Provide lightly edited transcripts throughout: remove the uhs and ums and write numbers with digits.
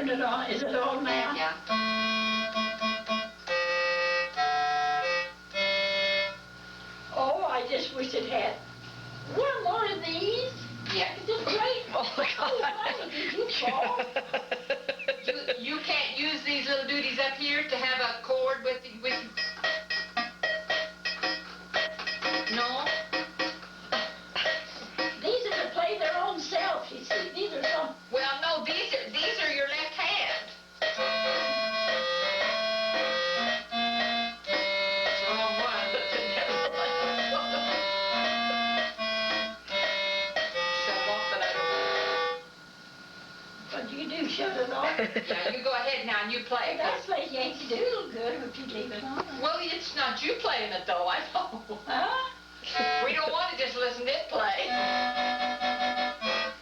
turned it on. Is it on now? Yeah. Oh, I just wish it had one more of these. Yeah. Just great. Oh, God. Oh, did you fall? You can't use these little duties up here to have a cord with. No. These are to play their own self, you see. These are some... Well, no, these are your left hand. Wrong one, but never mind. Shut off, but I What do you do, shut it off? don't. Yeah, you go ahead now and you play. That's like Yankee Doodle good if you leave it on. Well, it's not you playing it though, I know. Huh? We don't want to just listen to it play.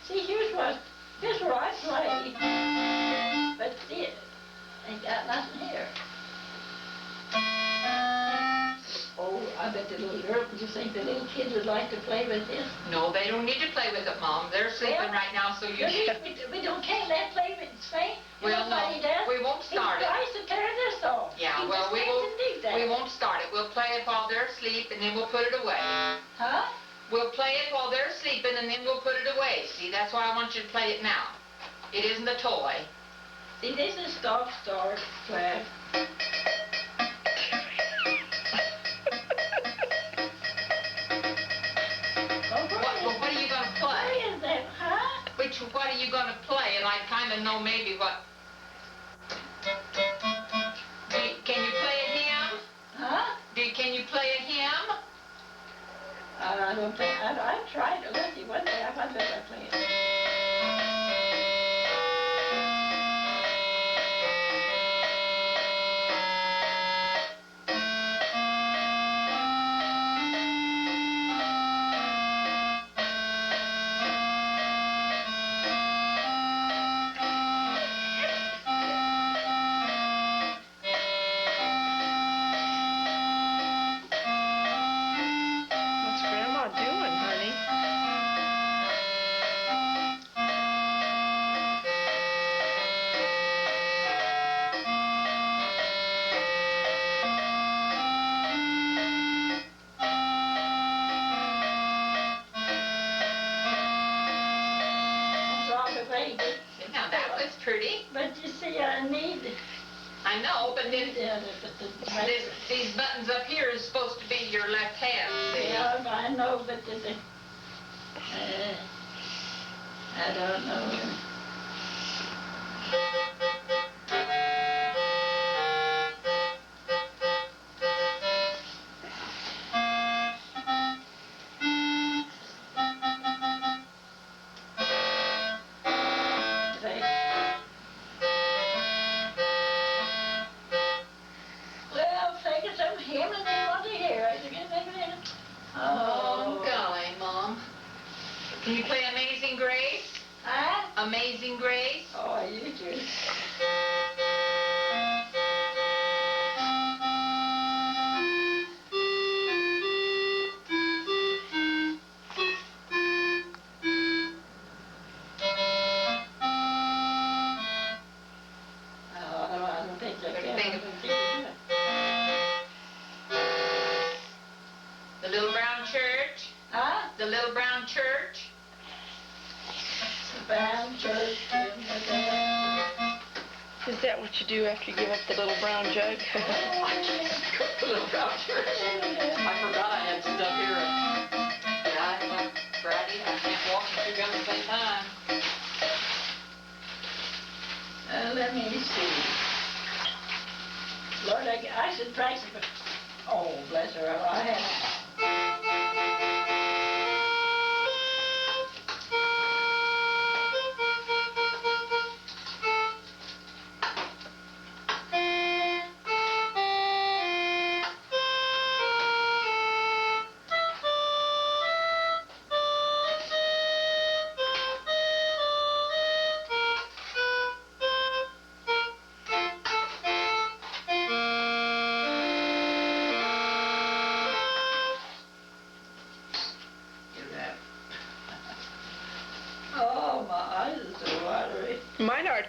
See, here's where I play. But see, ain't got nothing here. Oh, I bet the little girl, you think the little kids would like to play with this? No, they don't need to play with it, Mom. They're sleeping Well, right now, so you... We can't let play with it, Spain. Well, no, we won't start it. He tries to tear this off. Yeah, well, we won't start it. We'll play it while they're asleep, and then we'll put it away. Huh? We'll play it while they're sleeping, and then we'll put it away. See, that's why I want you to play it now. It isn't a toy. See, this is Stop Start flag. What are you going to play? What is that, huh? What are you going to play? And I kind of know maybe what... Can you play a hymn? Huh? Can you play a hymn? I don't think, I've tried it. Let's see, one day I wonder if I play it. What's Grandma doing, honey? It's all the way. Now, that was pretty. But you see, I need... I know, but then Yeah, these buttons up here is supposed to be your left hand. See? yeah, I know, but I don't know. Well, take it some hymn and they want to hear it. Oh, golly, Mom. Can you play Amazing Grace? Huh? Amazing Grace? Oh, you do. I don't think I can. The Little Brown Church? Huh? The Little Brown Church? Brown church. Is that what you do after you give up the little brown jug? The Little Brown Church. I forgot I had stuff here. Yeah, Friday, I can't walk and chew gum at the same time. Let me see. Lord, I should practice, but oh, bless her, I haven't.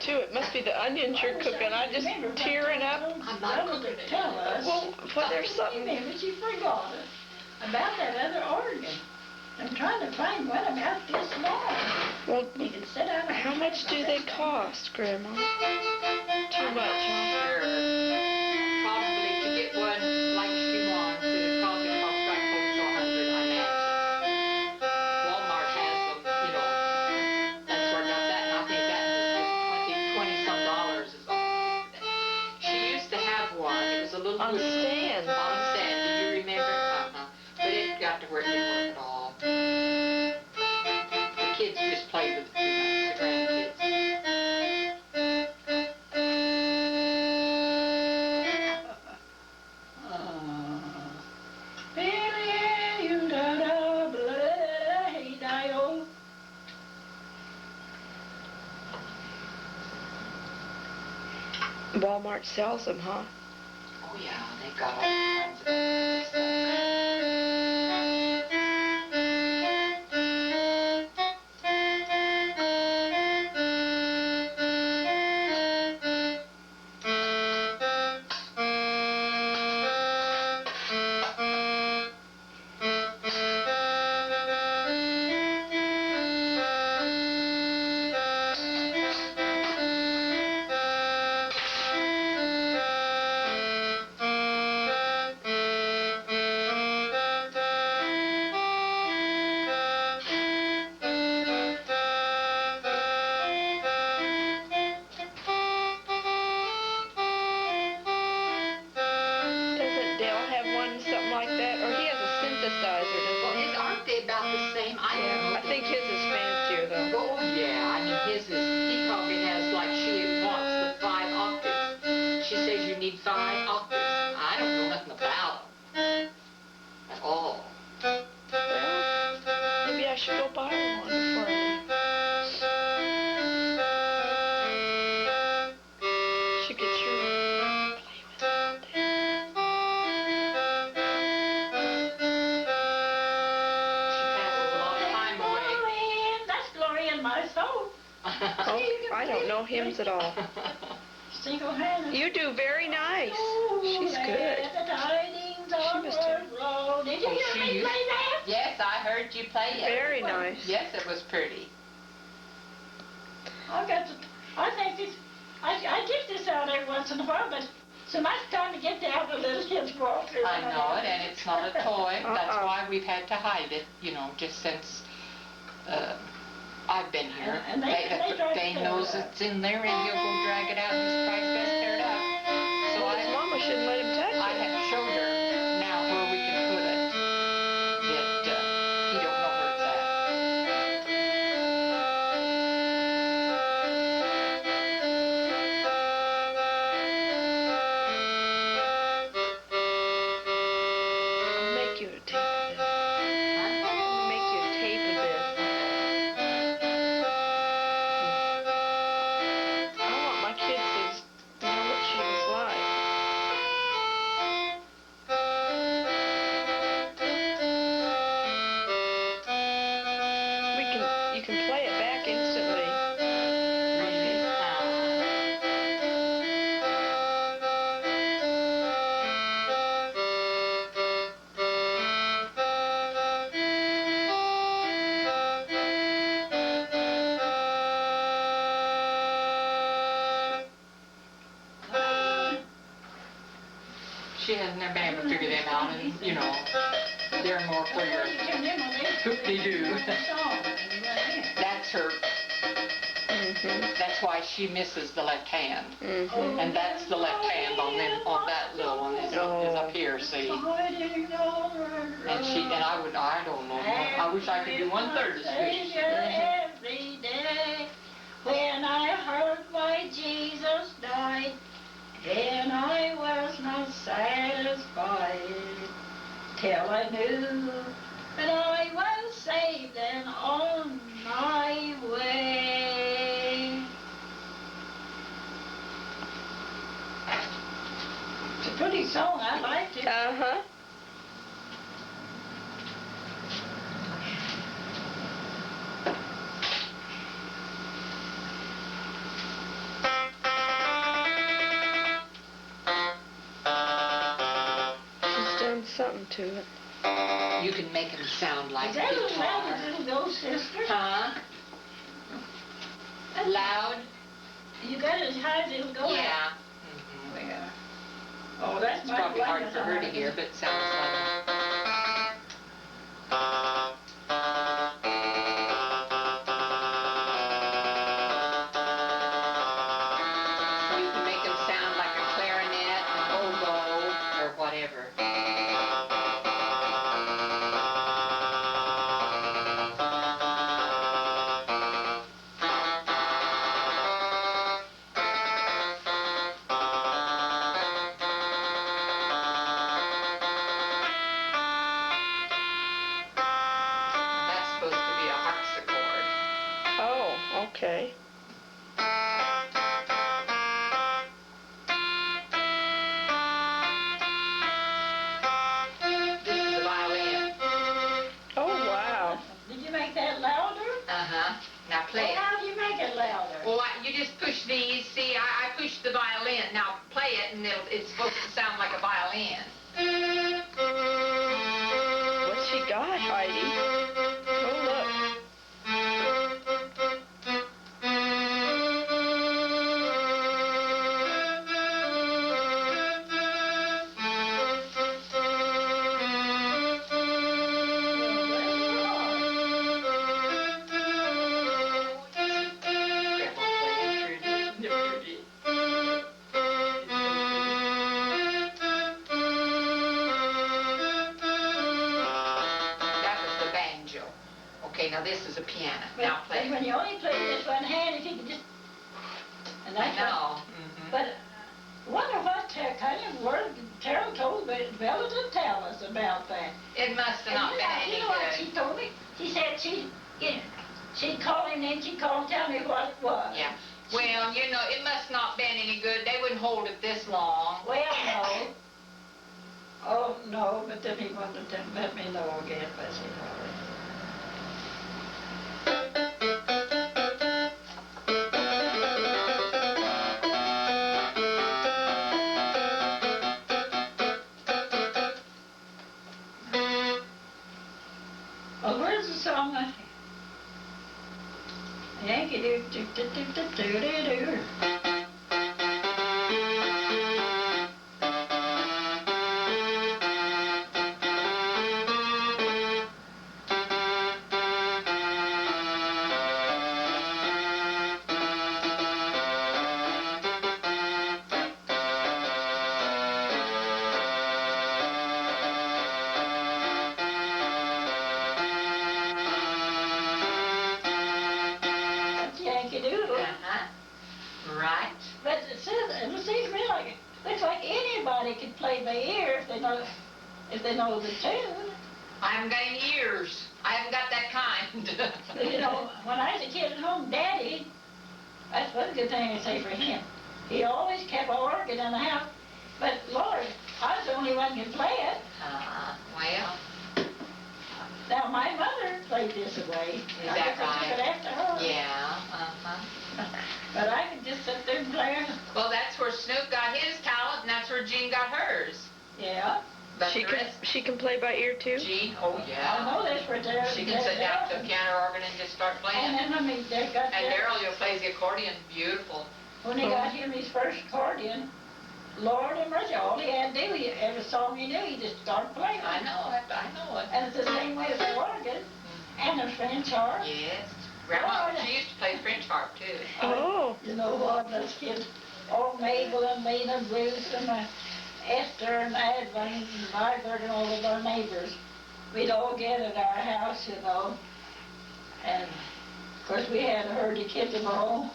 too. It must be the onions you're cooking. I'm just tearing up. I'm not cooking it. Tell us. Well, there's something. Maybe she forgot it about that other organ. I'm trying to find one about this long. Well, You can sit down and how much do they cost, Grandma? Too much, huh? Sure. Probably to get one like she wants, it probably costs right close to $100, I imagine. Walmart has them, you know. That's where I got that, and I think that was 20 some dollars is all. She used to have one. It was a little On wooden- stand. On stand. Did you remember? But it got to where it didn't work at all. The kids just played with it too much, the grandkids. Walmart sells them, huh? Oh yeah, they've got all kinds of stuff. Doesn't Dale have one, something like that? Or he has a synthesizer, Well, doesn't he? aren't they about the same? I don't know. Yeah, I think his is fancier, though. Oh, yeah, I mean, his is, he probably has, like, she wants the 5 octaves. She says you need 5 octaves. I don't know nothing about them at all. Well, maybe I should go buy one for him. She could sure play with it all day. She passes a lot of time away. That's glory in my soul. Oh, I don't know hymns at all. Single-handed. You do very nice. She's good. She must have- Did you Oh, hear she me used- play that? Yes, I heard you play it. Very nice. Yes, it was pretty. I think this, I get this out every once in a while, but so much time to get down the little kids walk through. I know it, and it's not a toy. That's Uh-uh. why we've had to hide it, you know, just since I've been here. And they drag They it knows out. it's in there, and he'll go drag it out, and just tries his best to tear it out. So His mama shouldn't let him touch I it. have showed her now where we can put it, that he don't know where it's at. I'll make you a tape of this. I'll make you a tape of this. I want my kids to know what she was like. You can play it back instantly. She has never been able to figure them out, and, you know, they're more for your hoop-de-doo. That's her, that's why she misses the left hand. And that's the left hand on that little one is up here, see? And I don't know, I wish I could do 1/3 as good. Every day when I heard why Jesus died, then I was not satisfied till I knew that I was saved and on my way. It's a pretty song, I liked it. Uh-huh. something to it. You can make them sound like Is that guitar. as loud as it'll go, sister? Huh? Loud? You got it as high as it'll go? Yeah. Well, oh, that's It's probably hard for her to hear, but it sounds like. You can make them sound like a clarinet, an oboe, or whatever. That's supposed to be a harpsichord. Oh, okay. This is a violin. Oh, wow. Did you make that louder? Uh-huh. Now play Well, it. how do you make it louder? Well, you just push these. See, I pushed the violin. Now play it, and it's supposed to sound like a violin. What's she got, Heidi? Oh, look. That was the banjo. Okay, now this is a piano. But, Now play. when you only play with this one hand, if you could just... And I that's what- know. But wonder what kind of word Carol told Bella to tell us about that. It must have not been You any know what good. she told me? She said she'd call him and she'd call and tell me what it was. Yeah. Well, you know, it must not been any good. They wouldn't hold it this long. Well, no. Oh, no, but then he wanted to let me know again, but she Oh, where's the song? Yankee do do do do do do do do. That's Yankee Doodle. Uh-huh. Right. But it seems to me like looks like anybody could play by ear if they know the tune. I haven't got any ears. I haven't got that kind. But, you know, when I was a kid at home, Daddy, that's one good thing I say for him. He always kept an organ in the house. But Lord, I was the only one who could play it. Well, Now my mother played this away. Is I that guess I took it right? after her. yeah. Uh-huh. But I could just sit there and play. Well, that's where Snoop got his talent, and that's where Jean got hers. Yeah. But She the can, rest, she can play by ear, too? Jean, oh I yeah. know this for Daryl. She can sit down to the piano organ and just start And playing. then when they got And there, Daryl, you plays the accordion beautiful. when he got him his first accordion, Lord have mercy, all he had to do, every song he knew, he just started playing. I know it, I know it. And it's the same way with the organ and the French harp. Yes. Grandma, she used to play French harp too. Oh. You know what, those kids, all Mabel and Lena, Bruce and Esther and Edwin and Margaret and all of our neighbors, we'd all get at our house, you know. And of course we had a herd of kids of our own.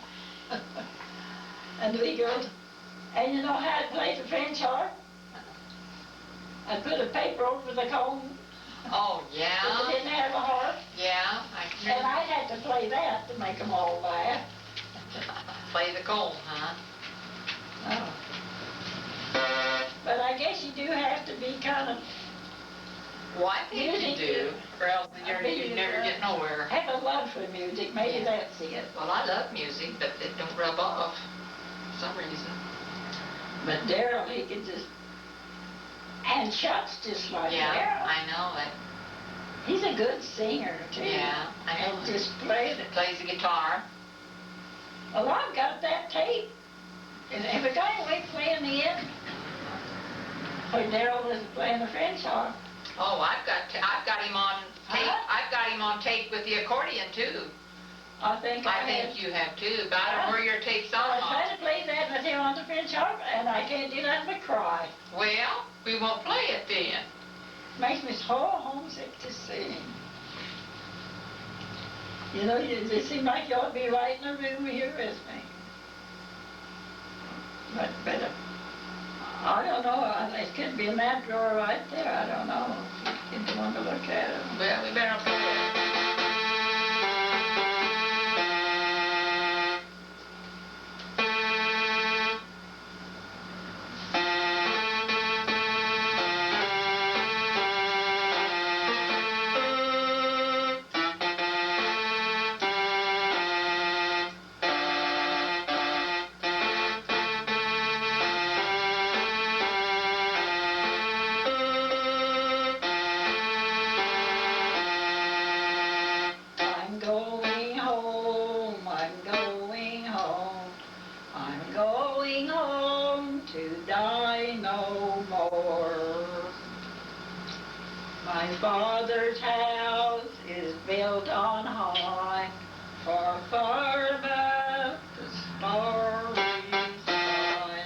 And we go, and you know how to play the French harp? I put a paper over the cone. Oh, If it yeah? didn't have a harp, Yeah, and I I had to play that to make them all laugh. play the cone, huh? Oh. But I guess you do have to be kind of, Well, I think you do, or else you'd never get nowhere. have a love for music, maybe that's it. Well, I love music, but it don't rub off for some reason. But Daryl, he could just, and and shuts just like Yeah, Daryl. I know it. He's a good singer, too. Yeah, I know. And just plays it. Plays the guitar. Well, I've got that tape. And if a guy away playing the end, or Daryl was playing the French horn. Oh, I've got him on tape. Huh? I've got him on tape with the accordion too. I think You have too. But I don't know where your tape's on. I tried to play that with him on the French horn, and I can't do nothing but cry. Well, we won't play it then. Makes me so homesick to sing. You know, you seem like you ought to be right in the room here with me. But I don't know. It could be in that drawer right there. I don't know. If you want to look at it. Well, we better play it. I'm going home, I'm going home, I'm going home to die no more. My father's house is built on high, far above the starry sky.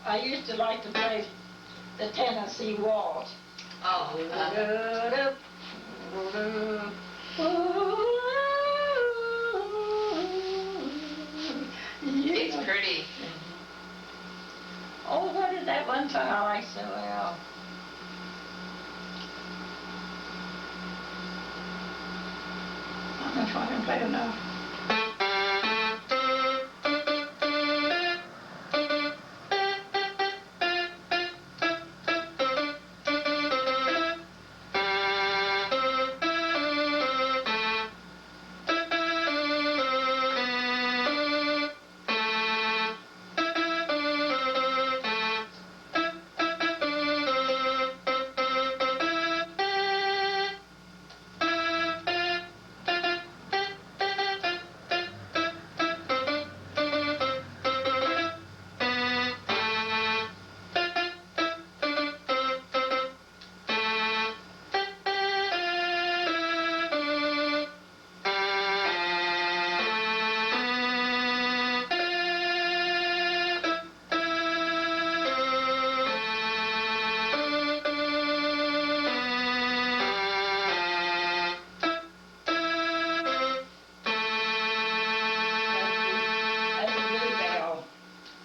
I used to like to play the Tennessee Waltz. Oh, it's pretty. Oh, what is that one song I like so well? I don't know if I can play enough.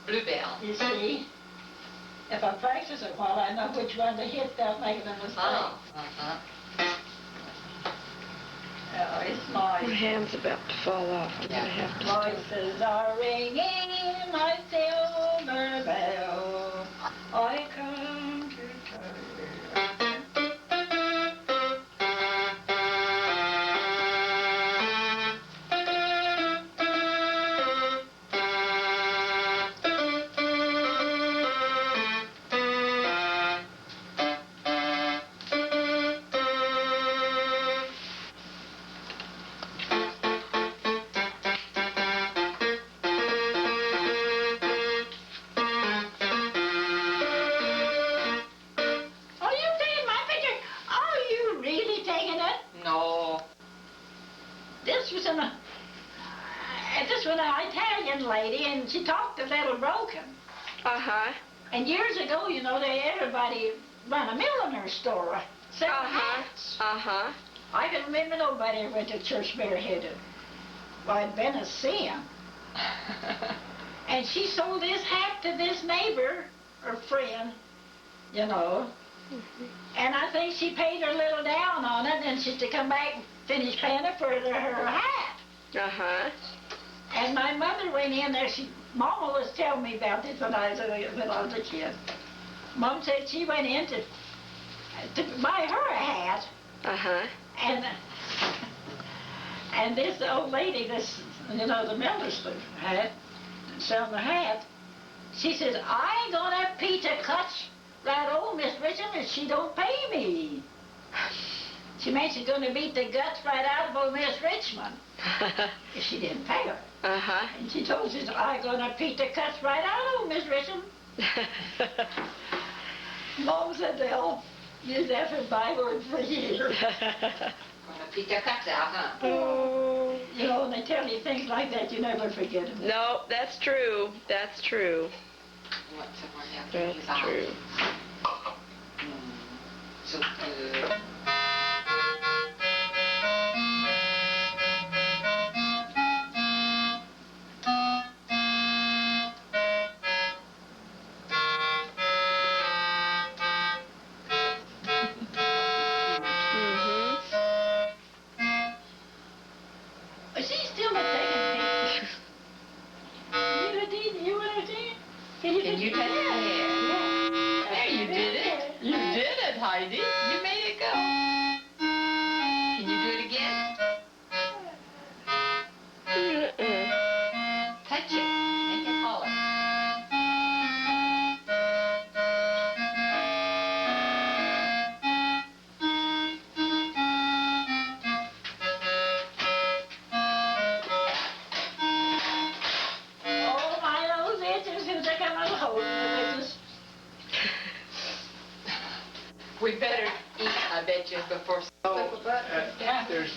Bluebell. You see, if I practice a while, I know which one to hit without making a mistake. Oh, uh-huh. Oh, it's My nice. hand's about to fall off. I'm gonna have to stop. Voices are ringing like silver bells. I come to tell you. Are you taking my picture? Are you really taking it? No. This was an Italian lady, and she talked a little broken. Uh-huh. And years ago, you know, everybody run a milliner's store, sell Uh-huh. hats. Uh-huh. I can remember nobody ever went to church bareheaded. Well, I'd been a sin. And she sold this hat to this neighbor or friend, you know. And I think she paid her little down on it, and she's to come back and finish paying her for her hat. Uh-huh. And my mother went in there. Mama was telling me about this when I was a kid. Mom said she went in to buy her a hat, Uh-huh. and this old lady, this you know, the minister's hat, selling the hat. She says, I ain't gonna pay to clutch that old Miss Richmond if she don't pay me. She meant she's gonna beat the guts right out of old Miss Richmond if she didn't pay her. And she told us, I ain't gonna beat the guts right out of old Miss Richmond. Mom said they'll use that for byword for years. Gonna beat the guts out, huh? Oh. You know, when they tell you things like that, you never forget them. No, that's true. That's true. What, somewhere down That's true. So good. She's still not taking pictures. You want to see? Can you Can you take take it? Yeah. There, you did it. You did it, Heidi. You made it go. Can you do it again? Touch it. Make it holler. Oh, my nose itches. Who's that coming home? We better eat, I bet you, before. There's,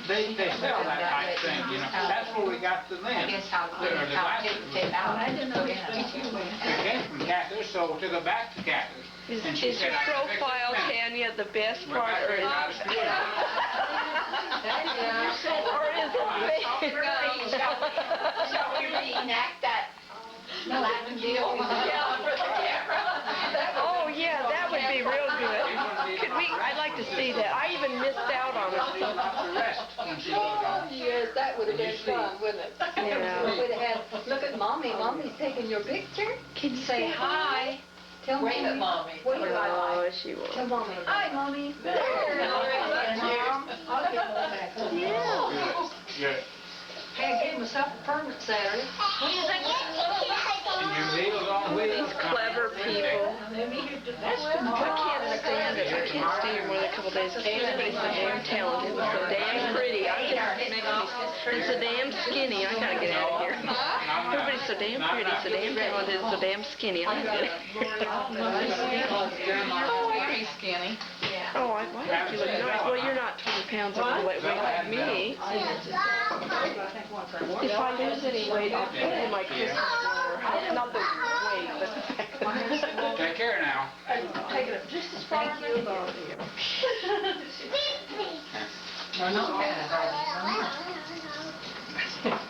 they sell that type of thing, you know. That's where we got the I lens. guess how Or the glasses. out. I didn't know which way you went. They came from Cather's, so to go back to Cather's. Is And she your said, I can fix it profile, in a minute. Tanya, the best Well, part, or is I it figured fake? Shall we reenact that Latin deal? Yeah, for the camera. Oh yeah, that would be real good. Could we? I'd like to see that. I even missed out on it. the rest when she goes on. Yes, that would have been fun, wouldn't it? Yeah. We'd have had, look at Mommy, Mommy's taking your picture. Can you Say hi. Tell Wave at Mommy. Mommy. What do I Oh, like? she will. Tell Mommy. Hi, Mommy. There. Mom. I'll give her back. Yeah. Yes. Hey, I gave myself a permit Saturday. What do you think? And your meals on wheels. These clever people. That's I can't stand it. I can't stay here more than a couple days because everybody's so damn talented and so damn pretty. And so damn skinny. I gotta get out of here. Everybody's so damn pretty, so damn talented, so damn skinny. I gotta get out. Oh, very skinny. Oh, why don't you look nice? Well, you're not 20 pounds overweight like me. If I lose any weight, I'll put it in my Christmas sweater. Not the weight, but the fact. Take care now. Take it up just as far as you go. No, not bad.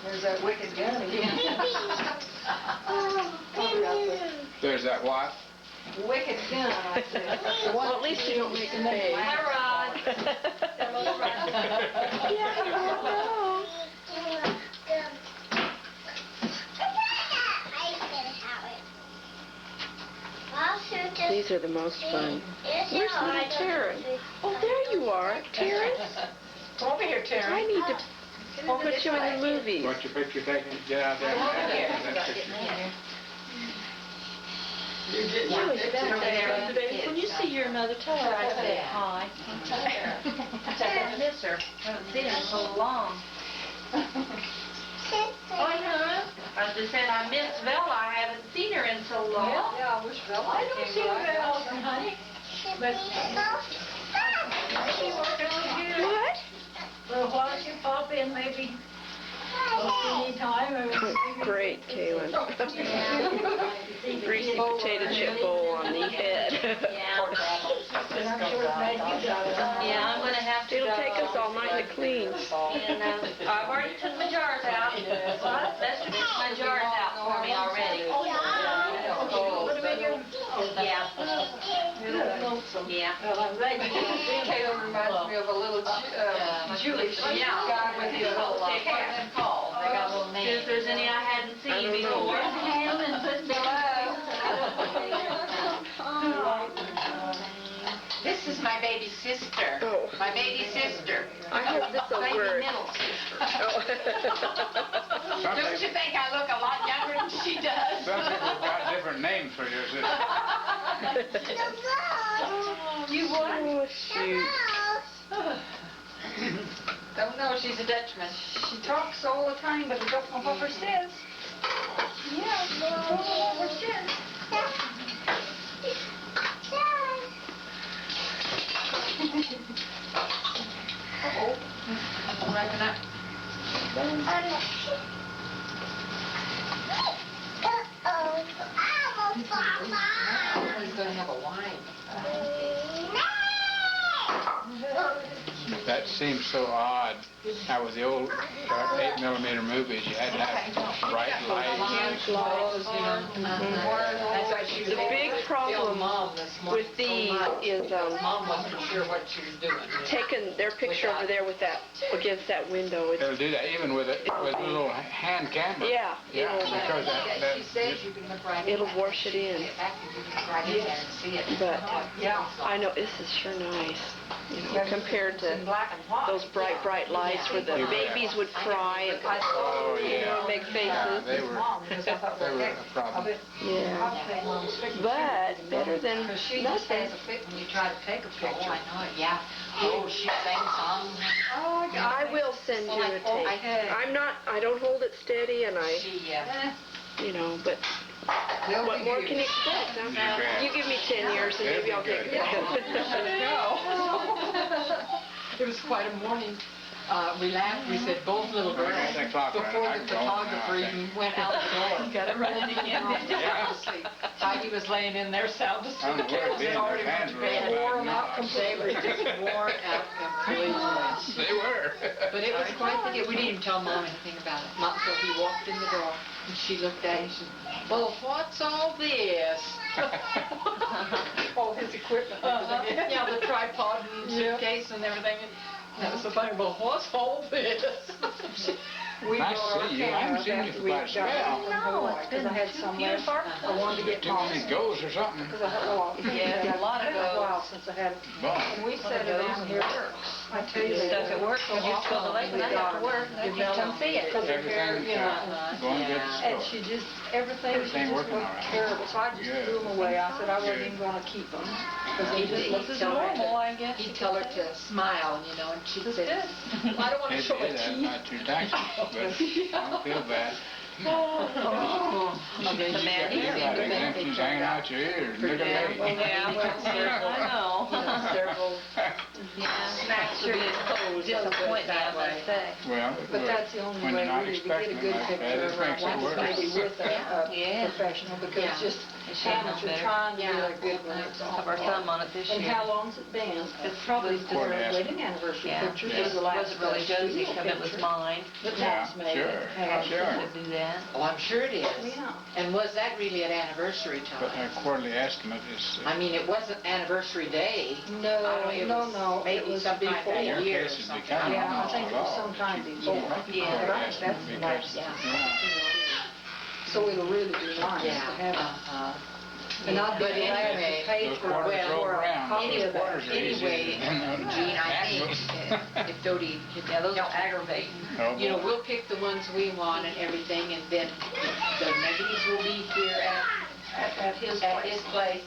There's that wicked gun again. There's that what? Wicked gun, I said. Well, at least you don't make a face. Hi, Rod. Yeah, I know. These are the most fun. Where's little Terrence? Oh, there you are, Terrence. Come over here, I Terry. need to put you in the movies. Want your picture taken? Get out there. Over here. and have that picture. When you see your mother, tell her I said hi. I miss her. Haven't seen her in so long. I just said I miss Bella. I haven't seen her in so long. Yeah, I wish Bella I don't came see her by. very often, honey. But she working on you. What? Well, why don't you pop in maybe any time or maybe... Great, Kaylin. Greasy potato chip bowl on the head. But I'm sure glad you got it. Yeah, I'm gonna have to It'll go. take us all night to clean. And I've already took my jars out. Lester took my jars out for me already. Put them in your... Yeah. Yeah. Well, I'm glad you got them. Caleb reminds me of a little Jewish guy with his little Take care of them calls. They got little names. See if there's any I hadn't seen before. Ham and put This is is my baby sister. Oh. My baby sister. I hope this will Baby work. middle sister. Oh. Don't you think I look a lot younger than she does? Some people got different names for your sister. You what? Oh, shoot. Don't know, she's a Dutchman. She talks all the time, but I don't know what her says. Yeah, well, I don't know what her says. Uh-oh. I'm wrapping up. Everybody's gonna have a wine. That seems so odd. How with the old 8mm movies, you had to have bright lights. Huge lights, you know. That's why she was The big problem Mom this morning with these so much, is because Mom wasn't sure what she was doing. taking their picture over there with that, against that window. It'll do that even with a little hand camera. Yeah, Yeah, it'll, because that She says you can look right in. it'll that. wash it in. Get back and you can look right in there and see it. But Yeah. I know, this is sure nice, you know, compared to In black and white. those bright lights where the Yeah. babies would cry and, Oh, you know, yeah. make Yeah, faces. they were a problem. Yeah, but better than Because she just nothing. has a fit when you try to take a Oh, picture. I know it, yeah. Oh, she sang songs. I will send you a tape. I don't hold it steady and She, you know, but what more can you expect? Huh? bet. You give me 10 years and maybe I'll get It was quite a morning. We laughed, we said both little girls, 8 o'clock right before now, the I can go home now, photographer I think. even went out the door. Got it running again. Yeah. Heidi was laying in there sound asleep. I'm The kids being had already their went to hands bed. were Wore 'em all out bad. completely. They were just worn out completely. They were. But it was quite the, we didn't even tell Mom anything about it. Not until he walked in the door and she looked at him and she said, well, what's all this? All his equipment. Yeah, the tripod and suitcase and everything. And that was so funny. Well, what's all this? We Nice brought our to see you. I haven't cameras seen you after for we quite a got spell. them from Hawaii, because I had some left. I wanted to get Too many mine. goes or something. Because I had a lot. Yeah, a lot of It's been a while goes. since I had, Boy. and we set it down here. I tell you. Stuff at work, when you go to the lake, and I have to work, I can't come see it. Because her hair, Everything's you know. going good at And the she store. just, everything she Everything just working looked all right. terrible, so I just Good. threw them away. I said I wasn't Good. even gonna keep them. Because they just This looked is so Normal, I guess. He'd tell her to smile, you know, and she'd say, I don't want to It show my is, that's teeth. not too taxing, but I don't feel bad. Oh, then the you man got- You here. got exemptions hanging out your ears. Look at me. Yeah, I know. Several Snacks are being closed, disappointing, I must say. Well, But that's the only when way you're not really to get a expecting good like that, picture it of her. I makes it want worse. maybe with a Yeah. professional, because Yeah. just should know amateur better. trying to get a good one. It's Have our thumb on it this And year. how long's it been? It's probably This is Court her asked wedding me. anniversary Yeah, pictures. it This is the last wasn't really Josie's, studio it was picture. mine. But Yeah, Mom's made sure, it. sure. To do that. Oh, I'm sure it is. Yeah. And was that really at anniversary But time? a quarterly estimate is, I mean, it wasn't anniversary day. No, I don't know, it was no, it maybe was sometime before. that your year or case would be something. kind of Yeah, I almost think it was law. sometime She- before. Yeah. Right, that's the last, Yeah. so it'll really be nice to Yeah. have it. Uh-huh. And I'd be But glad anyway, to pay Those for quarters roll a around. copy Those of that. quarters are easier Anyway, than Gene, I think actual. if Dodie, Yeah, those are aggravating. Oh, you know, boy. we'll pick the ones we want and everything, and then the negatives will be here At his at place. his place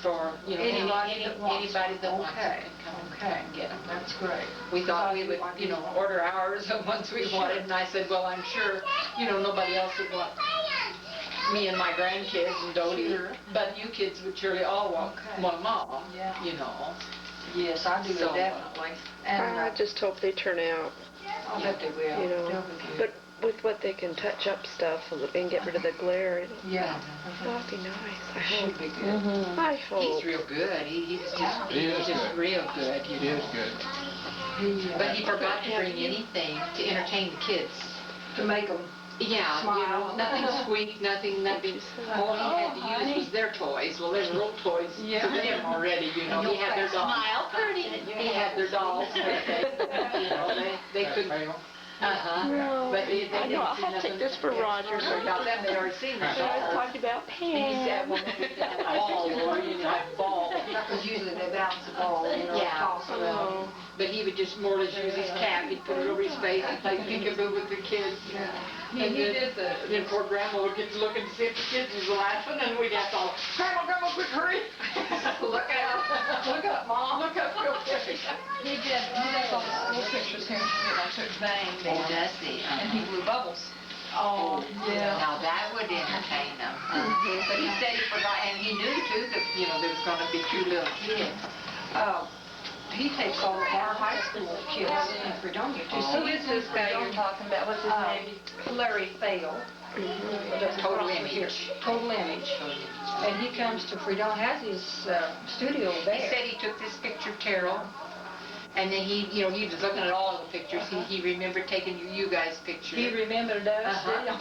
for, you know, Anybody that wants anybody that them. wants Okay. it can come Okay. and get them. That's great. We thought we would, you know, order ours once we wanted, and I said, well, I'm sure, you know, nobody else would want me and my grandkids and Dodie, Sure. but you kids would surely all want Okay. one mom, Yeah. you know. Yes, I do, So, definitely. And I just hope they turn out, I bet they will. you know, They'll be good. but with what they can touch up stuff and get rid of the glare, Yeah. that'll be nice, I hope. Should be good. I He's hope. real good. He was just, He is just good. real good, you It know. is good. But he forgot to bring anything to entertain the kids. To make them. Yeah, you know, Smile. nothing sweet, nothing. All he had to use was their toys. Well, there's real toys to them already, you know. He had their dolls. Smile pretty. He had their dolls. You know, they couldn't. No. But they I know, I'll didn't see have to take nothing. this for Roger. About that, they already seen the I was doll. talking about And he said, Pam. well, maybe we can have a ball, or you know, have a ball. Because usually they bounce the ball, you know, Yeah. toss it around. Oh. But he would just more or less use his cap, he'd put it over his face and play peekaboo with the kids. And then poor Grandma would get to look and see if the kids was laughing, and we'd have to all, Grandma, quick, hurry! Look out, look up, Mom, look up real quick. He did all the little pictures here, I took bang, Oh, does he? and he blew bubbles. Oh, yeah. Now that would entertain them. But he said he forgot, and he knew too that, you know, there was gonna be 2 little kids. He takes all of our high school kids in Fredonia to see. Who is this guy you're talking about? What's his name? Larry Fail. Total Image. Total Image. And he comes to Fredonia, has his studio He there. said he took this picture of Terrell, and then he, you know, he was looking at all the pictures. He remembered taking you guys' pictures. He remembered us, didn't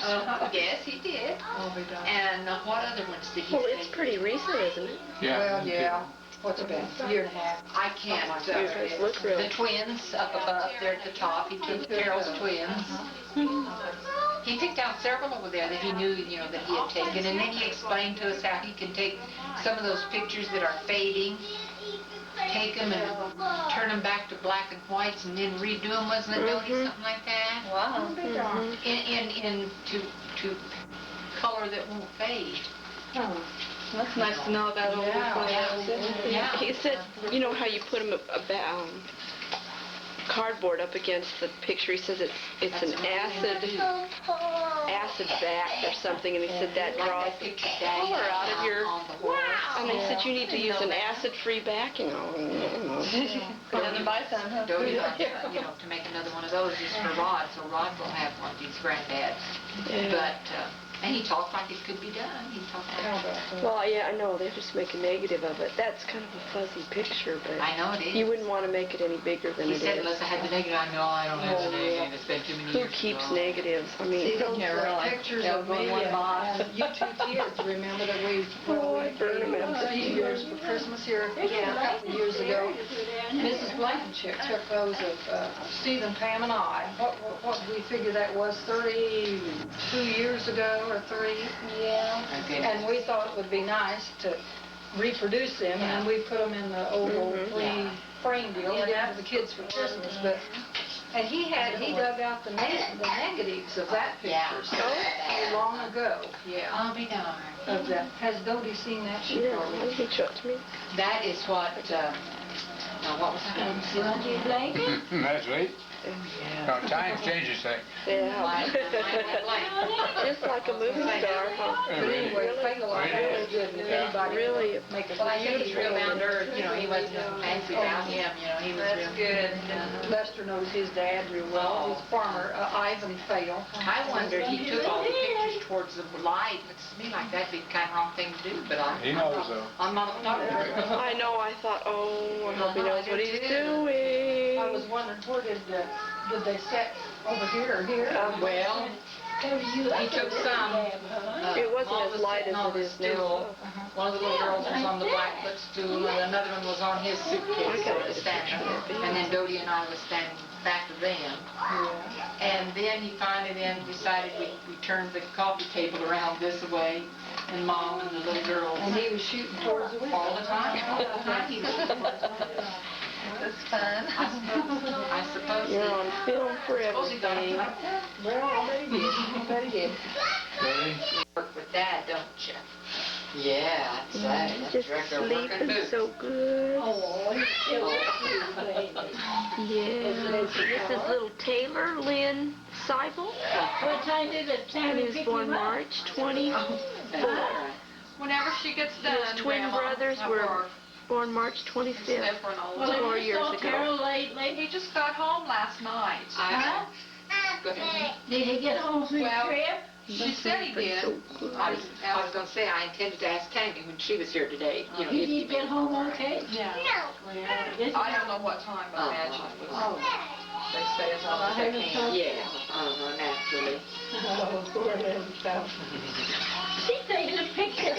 he? Yes, he did. Oh, he does. And what other ones did he Well, say? it's pretty recent, isn't it? Well, yeah. What's it been? A year and a half. I can't. You guys look real. The twins up above there at the top. He took Terrell's twins. He picked out several over there that he knew, you know, that he had taken, and then he explained to us how he can take some of those pictures that are fading, take them and turn them back to black and whites, and then redo them. Wasn't it, Dodie, something like that? Wow. To color that won't fade. That's nice to know about old Yeah. He said, you know how you put them cardboard up against the picture. He says it's an acid back or something, and he said that draws the color out of your. And he said you need to use an acid-free backing. Another buy some, huh? Dodie wants, you know, to make another one of those is for Rod, so Rod will have one of these granddads. Yeah. But, and he talked like it could be done. He talked like Well, yeah, I know. They just make a negative of it. That's kind of a fuzzy picture, but I know it is. you wouldn't want to make it any bigger than He it said is. unless I had the negative, I know I don't have the negative. It's been too many Who years keeps ago. negatives? I mean, See those pictures of me and you 2 kids, remember that we burn 'em out. a few years for Christmas here a couple of years ago. Mrs. Blankenship took those of Stephen, Pam, and I. What did we figure that was, 32 years ago or 3? Yeah. Okay. And we thought it would be nice to reproduce them, and we put them in the oval frame deal, we gave them to the kids for Christmas, but, and he dug out the negatives of that picture, so long ago, I'll be darned. of that. Has Dodie seen that? She yeah, probably. he showed it to me. That is what, now what was that? That's right. No, time changes things. Yeah. Just like a movie star, huh? But anyway, Fatal are really good, and if anybody Really make a Well, I think he's real beautiful. down to earth, you know, he wasn't fancy about him, you know, he was real. Good. Lester knows his dad real well. He's farmer, Ivan Fail. I wondered, he took all the pictures towards the light. Looks to me like that'd be the kind of wrong thing to do, but He knows though. I'm not a photographer. I know, I thought, oh, I hope he knows what he's doing. I was wondering, where did they set, over here or here? Well, he took some. It wasn't Mom as was light sitting as on it the is stool. now. One of the little girls was on the black footstool, and another one was on his suitcase, so it was standing. And then Dodie and I was standing back of them. And then he finally then decided we turned the coffee table around this way, and Mom and the little girls. And he was shooting towards the window. All the time. He was shooting towards the window. That's fun. I suppose You're on film for suppose he got everything. Well, I bet he did. Really? You work with Dad, don't you? Yeah, that's right. That's Just regular working sleeping boots. so good. Oh, he's still baby. Yeah. This is little Taylor Lynn Seibel. What time did it? And he was born March 24th. Whenever she gets done, His twin Grandma, brothers at were work. born March 25th. Well, 4 if you years saw ago. Carol lately, He just got home last night. huh? Go ahead. Did he get home from Well, trip? She said he did. So good. I was going to say, I intended to ask Tammy when she was here today. You know, Did if he get home okay? Yeah. Well, this is I don't know what time, but I imagine it was. They stay as long as they can. Yeah, naturally. She's taking a picture.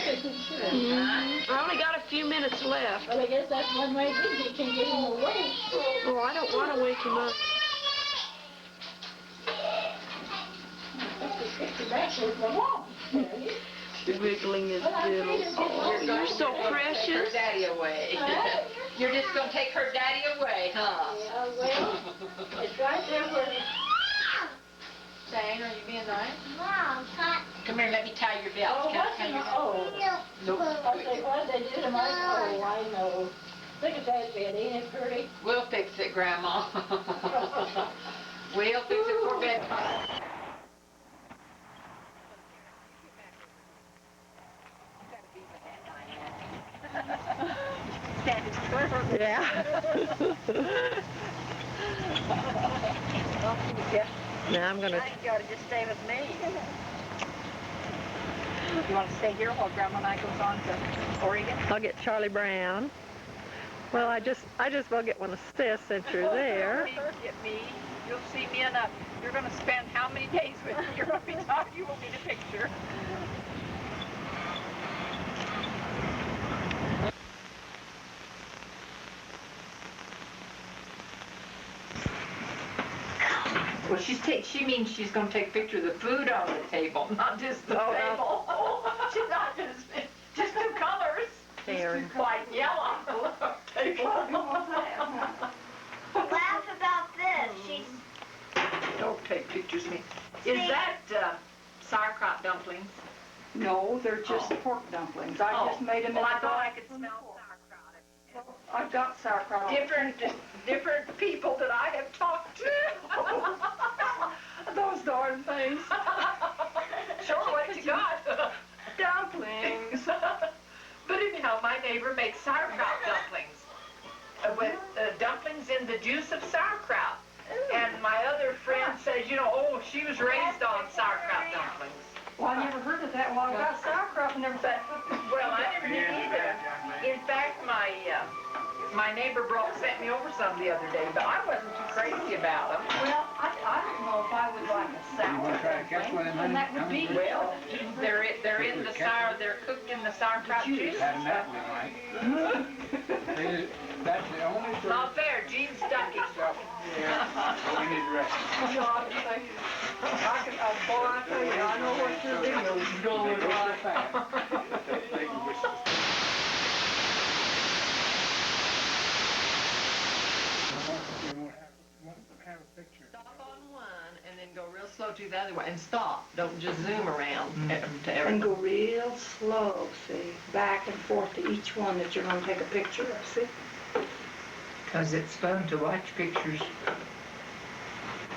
I only got a few minutes left. Well, I guess that's one way you can get him away. Oh, I don't want to wake him up. Wiggling his diddle. Oh, you're so precious. Her daddy away. You're just gonna take her daddy away, huh? Well, it's right there where they... Jane, are you being nice? Come here, let me tie your belt. Oh, Can I what's tie in your the... belt? Oh. I say, what did they do to my... Oh, I know. Look at that bed, ain't it pretty? We'll fix it, Grandma. We'll fix it for bedtime. Yeah. Now I'm gonna. I think you ought to just stay with me. You want to stay here while Grandma and I goes on to Oregon? I'll get Charlie Brown. Well, I just will get one of Sis since you're there. Get me. You'll see me enough. You're going to spend how many days with me? You're going to be talking. You won't need a picture. Well, she means she's gonna take a picture of the food on the table, not just the table. She's not just two colors. There. White and yellow. Laugh about this. She's Don't take pictures of me. Is that sauerkraut dumplings? No, they're just pork dumplings. I just made them Well, in I the thought dark. I could smell sauerkraut. I've got sauerkraut. Different people that I have talked to. Those darn things. Sure, what you got? Dumplings. But anyhow, my neighbor makes sauerkraut dumplings. With dumplings in the juice of sauerkraut. And my other friend says, oh, she was raised on sauerkraut dumplings. Well, I never heard of that. Well, I've got sauerkraut and never But, well, I never did either. In fact, my neighbor sent me over some the other day, but I wasn't too crazy about them. Well, I don't know if I would like a You wanna try to catch one of them, and that would honey? be Well, they're cooked in the sauerkraut juice. Had that one, like. That's the only sort Not fair, Gene's ducky. we need to rest. I tell you, I know what your video's going Have a picture. Stop on one and then go real slow to the other way and stop. Don't just zoom around to And everything. go real slow, see, back and forth to each one that you're gonna take a picture of, see? Because it's fun to watch pictures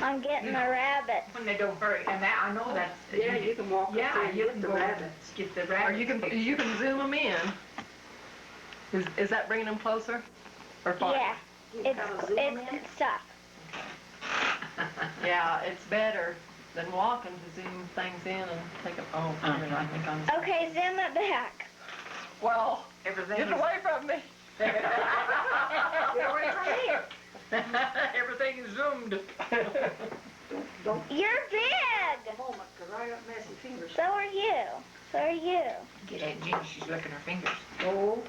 I'm getting a rabbit. when they don't hurry. And that, I know that's... Yeah, you can walk up there Yeah, and you get can the go rabbits. get the Or rabbit. you can zoom them in. Is that bringing them closer? Or far? Yeah, it's stuck. Yeah, it's better than walking to zoom things in and take them. Oh, here, I think I'm. Okay, zoom it back. Well, Everything get is... away from me. Get away from here. Everything is zoomed. You're big. A moment, 'cause I got messy fingers. So are you. So are you. Get at Jean, she's licking her fingers. Oh.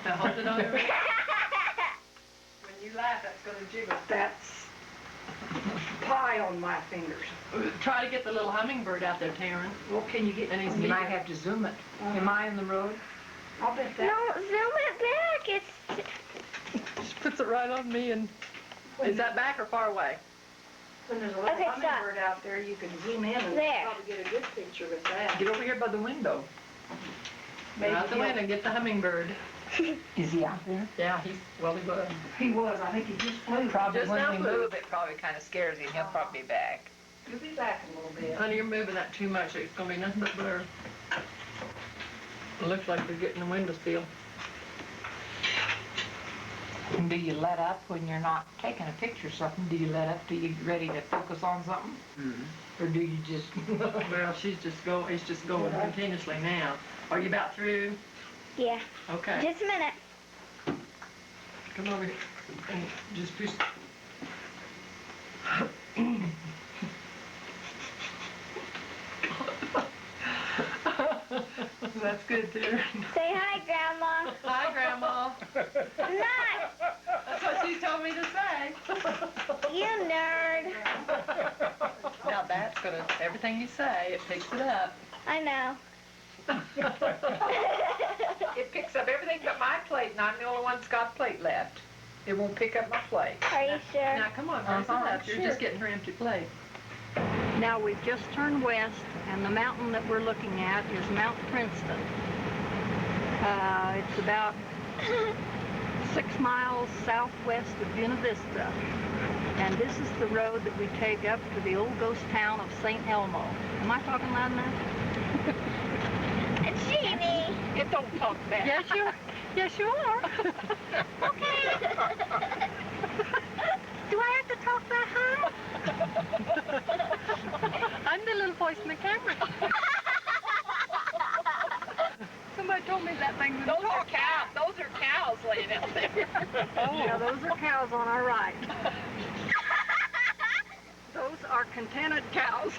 Now hold it on your. When you laugh, that's gonna jiggle. That's pie on my fingers. Try to get the little hummingbird out there, Taryn. Well, can you get... And he's You might have to zoom it. Am I in the road? I'll bet that... No, zoom it back. It's Just puts it right on me and. Is that back or far away? When there's a little Okay, stop. hummingbird out there, you can zoom in and There. probably get a good picture with that. Get over here by the window. Maybe Out the window and get the hummingbird. Is he out there? Yeah, he was. He was. I think he just flew. Probably Just when now we moved. move, it probably kind of scares him. He'll probably be back. You'll be back in a little bit. Honey, you're moving that too much. It's gonna be nothing but blur. It looks like you're getting the window still. And do you let up when you're not taking a picture of something? Do you let up till you're ready to focus on something? Mm-hmm. Or do you just... Well, he's just going continuously now. Are you about through? yeah. Okay. Just a minute. Come over here and just push. That's good, dear. Say hi, Grandma. Hi, Grandma. Not That's what she told me to say. you nerd. Now That's gonna, everything you say, it picks it up. I know. It picks up everything but my plate, and I'm the only one that's got a plate left. It won't pick up my plate. Are you sure? Now, come on, raise it up. You're just getting her empty plate. Now we've just turned west, and the mountain that we're looking at is Mount Princeton. It's about 6 miles southwest of Buena Vista. And this is the road that we take up to the old ghost town of St. Elmo. Am I talking loud enough? Jeannie! It don't talk back. Yes, you are. Okay. Do I have to talk that high? I'm the little voice in the camera. Somebody told me that thing was Those are cows. Those are cows laying out there. Oh, yeah, those are cows on our right. Those are contented cows.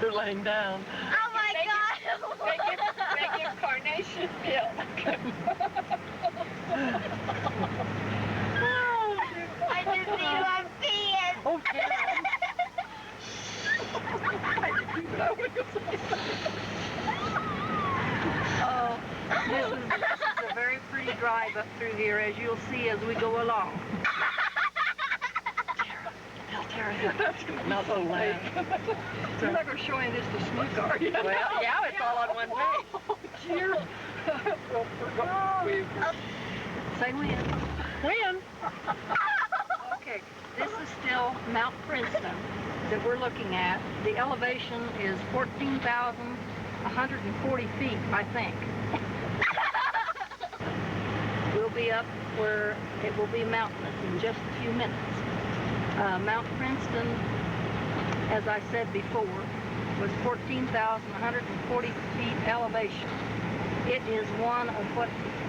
They're laying down. Oh my God! They give carnation milk. I just need one peeing. Okay. Oh, this is a very pretty drive up through here, as you'll see as we go along. Tara, Not so loud. you're not going to show any of this to Snook, are you? Well, yeah, it's all on one page. Oh, dear. Say when. When? Okay, this is still Mount Princeton that we're looking at. The elevation is 14,140 feet, I think. We'll be up where it will be mountainous in just a few minutes. Mount Princeton, as I said before, was 14,140 feet elevation. It is one of what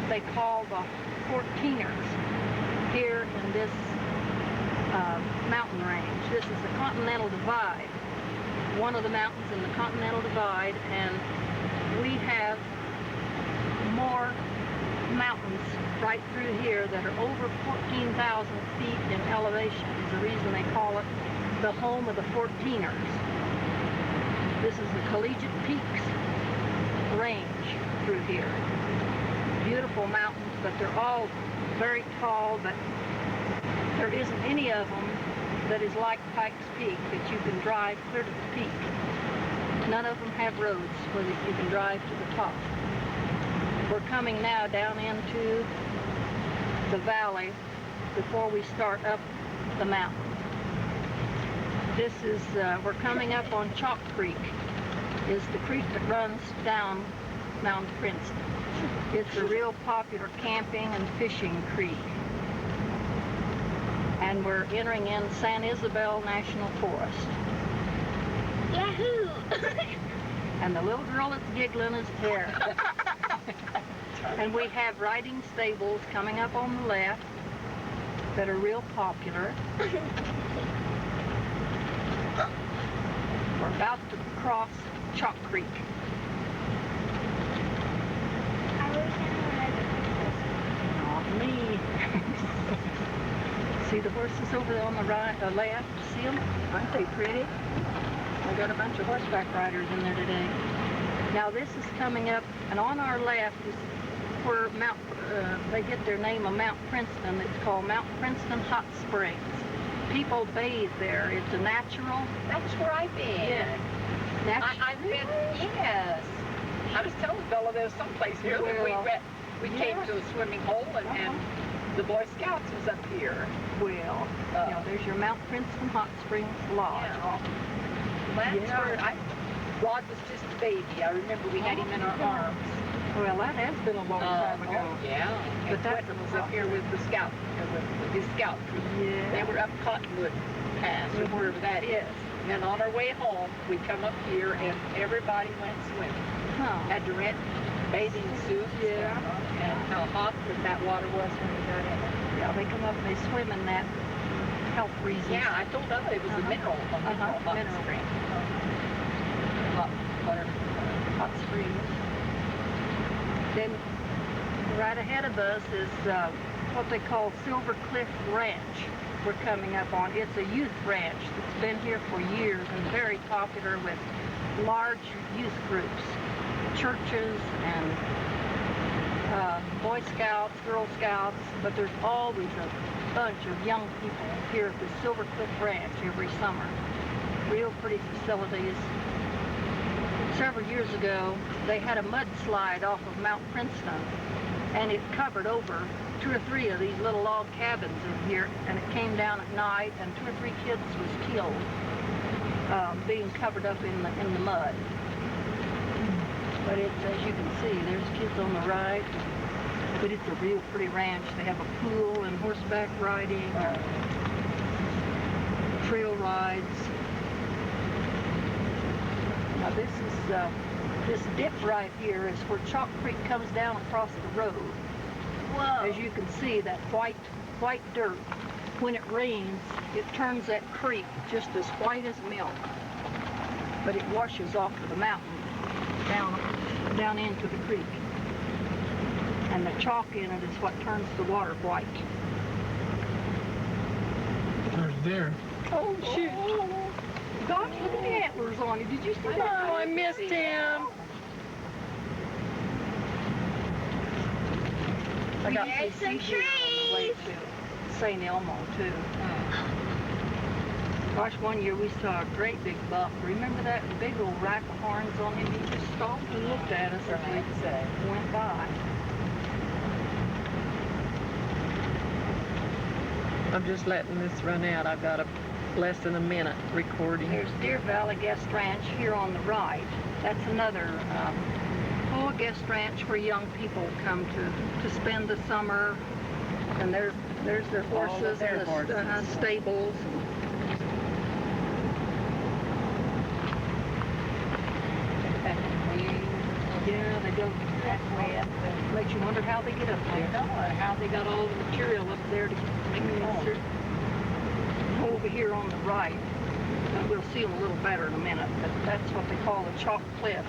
they call the 14ers here in this mountain range. This is the Continental Divide, one of the mountains in the Continental Divide, and we have more mountains right through here that are over 14,000 feet in elevation. Is the reason they call it the home of the 14ers. This is the Collegiate Peaks range through here. Beautiful mountains, but they're all very tall, but there isn't any of them that is like Pikes Peak, that you can drive clear to the peak. None of them have roads where you can drive to the top. We're coming now down into the valley before we start up the mountain. This is, we're coming up on Chalk Creek, is the creek that runs down Mount Princeton. It's a real popular camping and fishing creek. And we're entering in San Isabel National Forest. Yahoo! And the little girl that's giggling is Tara. And we have riding stables coming up on the left that are real popular. We're about to cross Chalk Creek. Not me. See the horses over there on the right, left? See them? Aren't they pretty? I got a bunch of horseback riders in there today. Now this is coming up, and on our left is where they get their name of Mount Princeton. It's called Mount Princeton Hot Springs. People bathe there. It's a natural. That's where I've been. I've been, yes. I was telling Bella there's someplace here that we came to a swimming hole and the Boy Scouts was up here. Well, now there's your Mount Princeton Hot Springs Lodge. That's where Rod was just a baby. I remember we had him in our arms. Well, that has been a long time ago. Oh, yeah. But And that's Quentin was up here with the scout, with his scout troop. Yeah. They were up Cottonwood Pass, or wherever that is. And then on our way home, we come up here and everybody went swimming. Huh. Had to rent bathing suits. Yeah. And how hot that water was when we got in it. Yeah, they come up and they swim in that health reasons. Yeah, I told Ella it was a mineral hot mineral. spring. Hot water. Hot springs. Then right ahead of us is what they call Silver Cliff Ranch. we're coming up on. It's a youth ranch that's been here for years and very popular with large youth groups, churches and Boy Scouts, Girl Scouts, but there's always a bunch of young people here at the Silver Cliff Ranch every summer. Real pretty facilities. Several years ago, they had a mudslide off of Mount Princeton, and it covered over 2 or 3 of these little log cabins in here, and it came down at night, and 2 or 3 kids was killed, being covered up in the mud. But it's, as you can see, there's kids on the right, but it's a real pretty ranch. They have a pool and horseback riding, trail rides. Now this dip right here is where Chalk Creek comes down across the road. Whoa. As you can see, that white dirt, when it rains, it turns that creek just as white as milk. But it washes off of the mountain down into the creek. And the chalk in it is what turns the water white. There's deer. Oh, shoot. Gosh, look at the antlers on it. Did you see that? Oh, I missed him. I got There's some CC on the way trees. to St. Elmo, too. Gosh, one year we saw a great big buck. Remember that big old rack of horns on him? He just stopped and looked at us as we went by. I'm just letting this run out. I've got less than a minute recording. There's Deer Valley Guest Ranch here on the right. That's another guest ranch where young people come to spend the summer. And there's their horses and the stables. Yeah, they go that way up. Makes you wonder how they get up there. How they got all the material up there to make it answer. Over here on the right, we'll see them a little better in a minute, but that's what they call the Chalk Cliffs.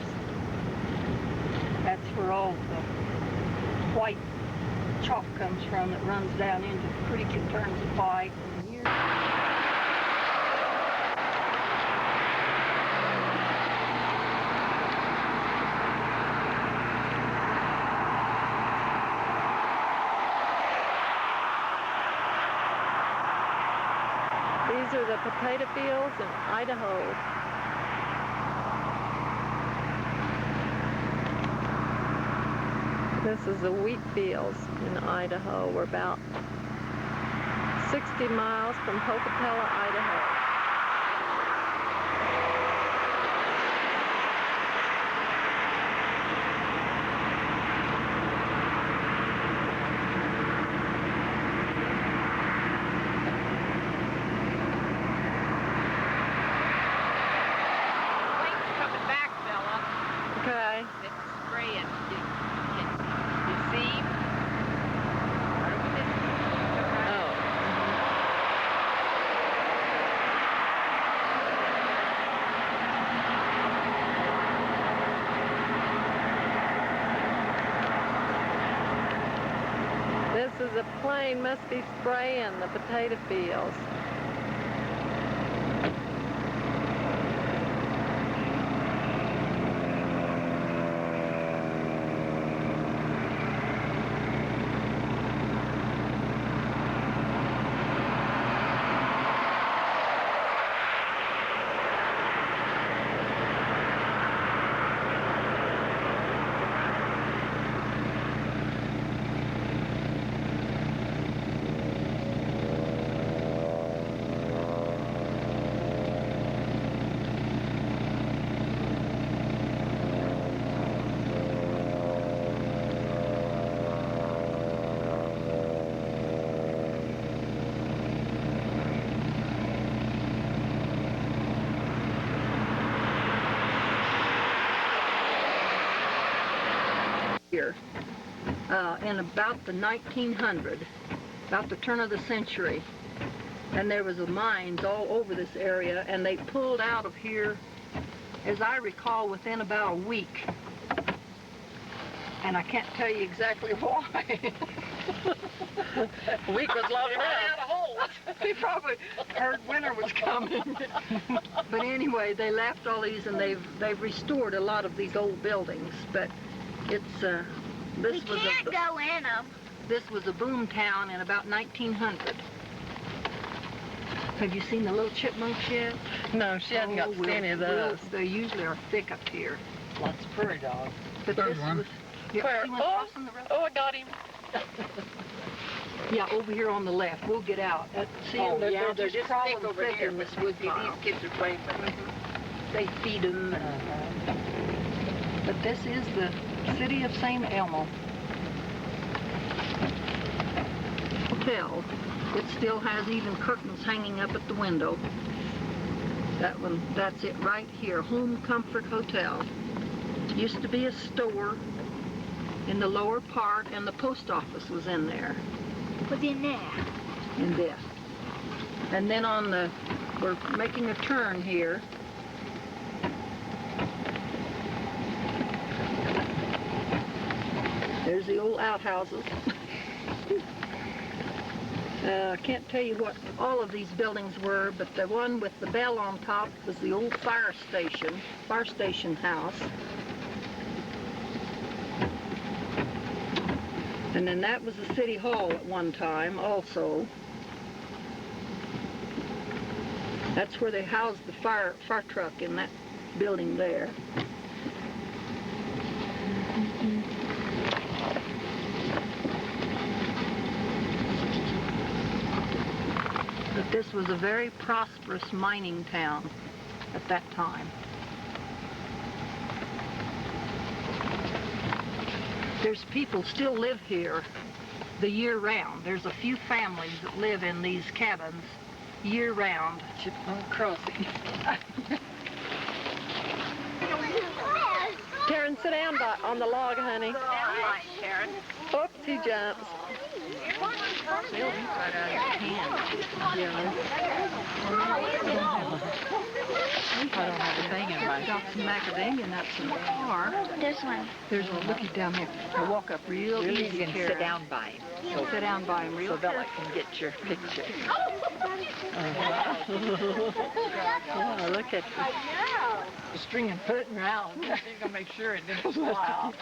That's where all the white chalk comes from that runs down into the creek and turns it white. And here, These are the potato fields in Idaho. This is the wheat fields in Idaho. We're about 60 miles from Pocatello, Idaho. Plane's coming back, Bella. Okay. It's spraying. You see? Oh. This is a plane, must be spraying the potato fields. here, in about the 1900, about the turn of the century, and there was mines all over this area, and they pulled out of here, as I recall, within about a week. And I can't tell you exactly why. A week was long enough. They probably heard winter was coming. But anyway, they left all these and they've restored a lot of these old buildings. But it's We can't go in them. this was a boom town in about 1900. Have you seen the little chipmunks yet? No, she hasn't got to see any of those. They usually are thick up here. Lots of prairie dogs. But There's this one. was, yeah, Where? see one crossing the road? Oh, I got him. Yeah, over here on the left. We'll get out. See, Oh, they're, yeah, they're just thick crawling over thick here, in but this wood see, pile. these kids are playing with them. They feed them. But this is the city of St. Elmo. Hotel. It still has even curtains hanging up at the window. That one, that's it right here. Home Comfort Hotel. Used to be a store in the lower part, and the post office was in there. Was in there. In this. And then on the, we're making a turn here. There's the old outhouses. I can't tell you what all of these buildings were, but the one with the bell on top was the old fire station house. And then that was the city hall at one time also. That's where they housed the fire truck in that building there. But this was a very prosperous mining town at that time. There's people still live here the year round. There's a few families that live in these cabins year round. Chipmunk Crossing. Karen, sit down on the log, honey. Karen. Oops, he jumps. They'll eat right out of your hand. I don't have a thing in my... Got some macadamia nuts in the car. This one. There's one, looky down there. Now walk up real easy, You can Karen. sit down by him Sit down by him real so Bella careful. can get your picture. Oh, look at I know. The string and put it around. You're gonna make sure it didn't fly off.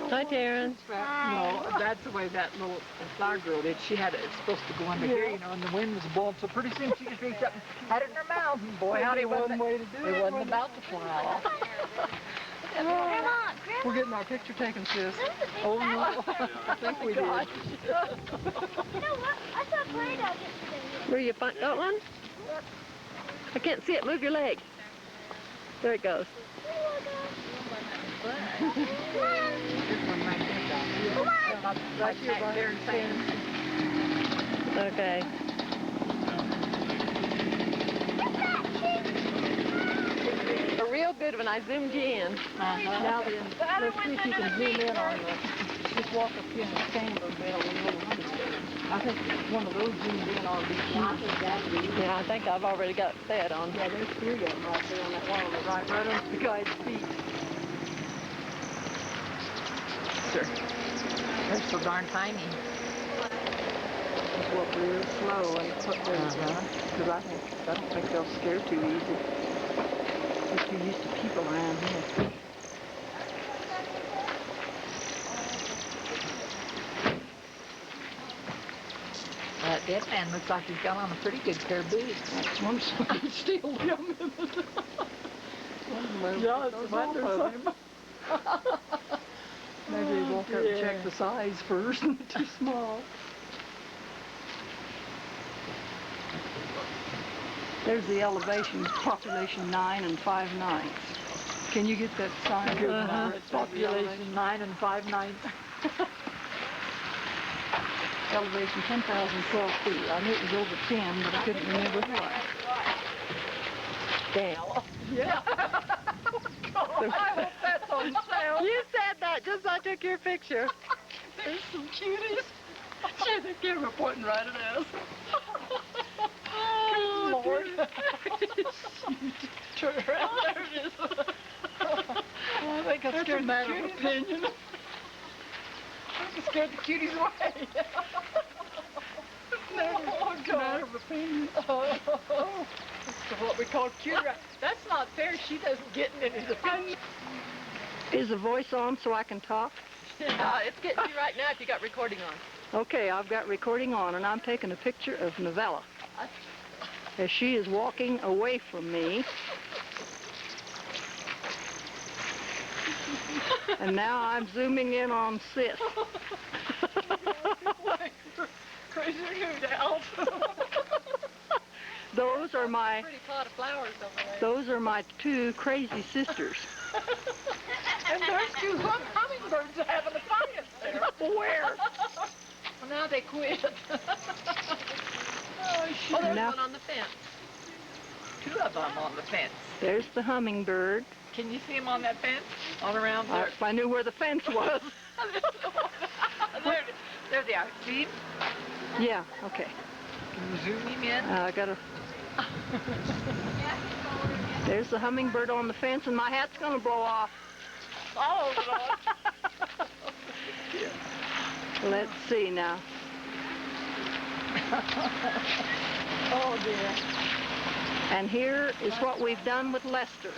Hi, Taryn. No, that's the way that little flower girl did. She had it, it's supposed to go under here, you know, and the wind was blowing, so pretty soon she just reached up and had it in her mouth, and boy, howdy, it wasn't about to fly off. Grandma, We're getting our picture taken, sis. Oh, no. I think we did. You know what? I saw a play dog yesterday. Where you got one? I can't see it. Move your leg. There it goes. Right here, there in San. Okay. A real good one. I zoomed you in. Now then, let's see if you can zoom in on the, just walk up here in the chamber bell. I think one of those zoomed in on these. Yeah, I think I've already got it set on. Yeah, there's three of them right there on that wall on the right under the guy's feet. Sure. They're so darn tiny. Just walk real slow and put those because I don't think they'll scare too easy. We're too used to people around here. That dead man looks like he's got on a pretty good pair of boots. That's one side still young. Yeah, it's both of them. Maybe walk up and check the size first. Too small. There's the elevation, population 9 and 5/9. Can you get that sign? Population 9 and 5/9. Elevation 10,012 feet. I knew it was over 10, but I couldn't remember what. Damn. Yeah. I hope that's on sale. You said that just as I took your picture. There's some cuties. See the camera pointing right at us. Oh, Lord. Turn around. There it is. I think I scared the matter of opinion. scared the cuties away. Matter of opinion. So what we call cutie. That's not fair. She doesn't get in any of the pictures. Is the voice on so I can talk? It's getting you right now if you got recording on. Okay, I've got recording on, and I'm taking a picture of Novella as she is walking away from me. And now I'm zooming in on Sis. Crazy hoot owls. Those are my Pretty pot of flowers over there. those are my two crazy sisters. And there's two hummingbirds having a fight there. Where? Well, now they quit. Oh, there's Now- one on the fence. Two of them on the fence. There's the hummingbird. Can you see them on that fence? All around there. If I knew where the fence was. There they are. See him? Yeah, okay. Can you zoom him in? I gotta. There's the hummingbird on the fence, and my hat's gonna blow off. Oh, Lord. Let's see now. Oh, dear. And here is what we've done with Lester.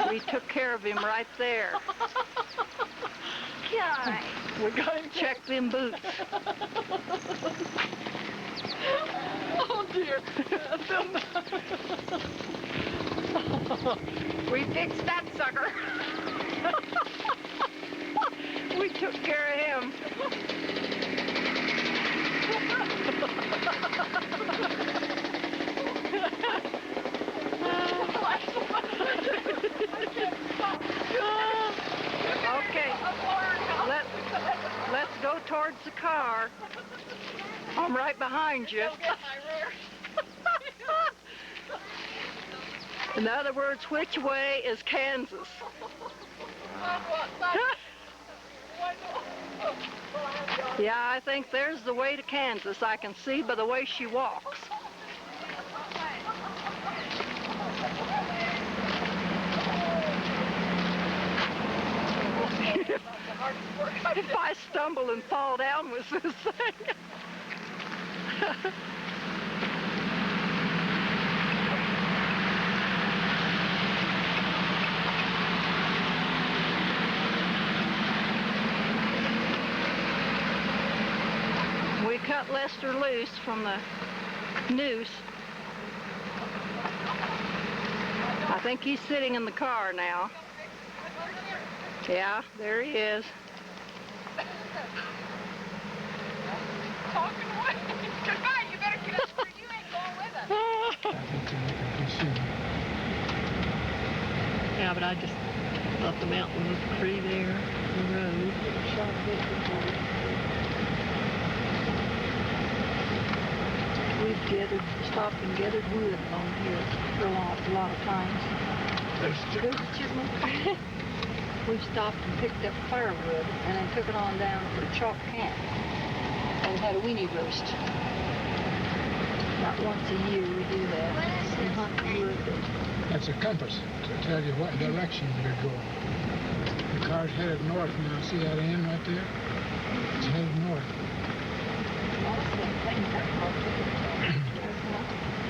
We took care of him right there. Yeah. We got him. Check them boots. Oh, dear. We fixed that sucker. We took care of him. Okay, let's go towards the car. I'm right behind you. In other words, which way is Kansas? Yeah, I think there's the way to Kansas. I can see by the way she walks. If I stumble and fall down with this thing. We cut Lester loose from the noose. I think he's sitting in the car now. Yeah, there he is. Talking away. Goodbye, you better get up or you ain't going with us. Yeah, but I just thought the mountain was pretty there, the road. We've stopped and gathered wood along here for a lot of times. There's a chipmunk. We've stopped and picked up firewood and then took it on down to the chalk camp and had a weenie roast. About once a year we do that. And hunt wood. That's a compass to tell you what direction you're going. The car's headed north now. See that end right there? It's headed north.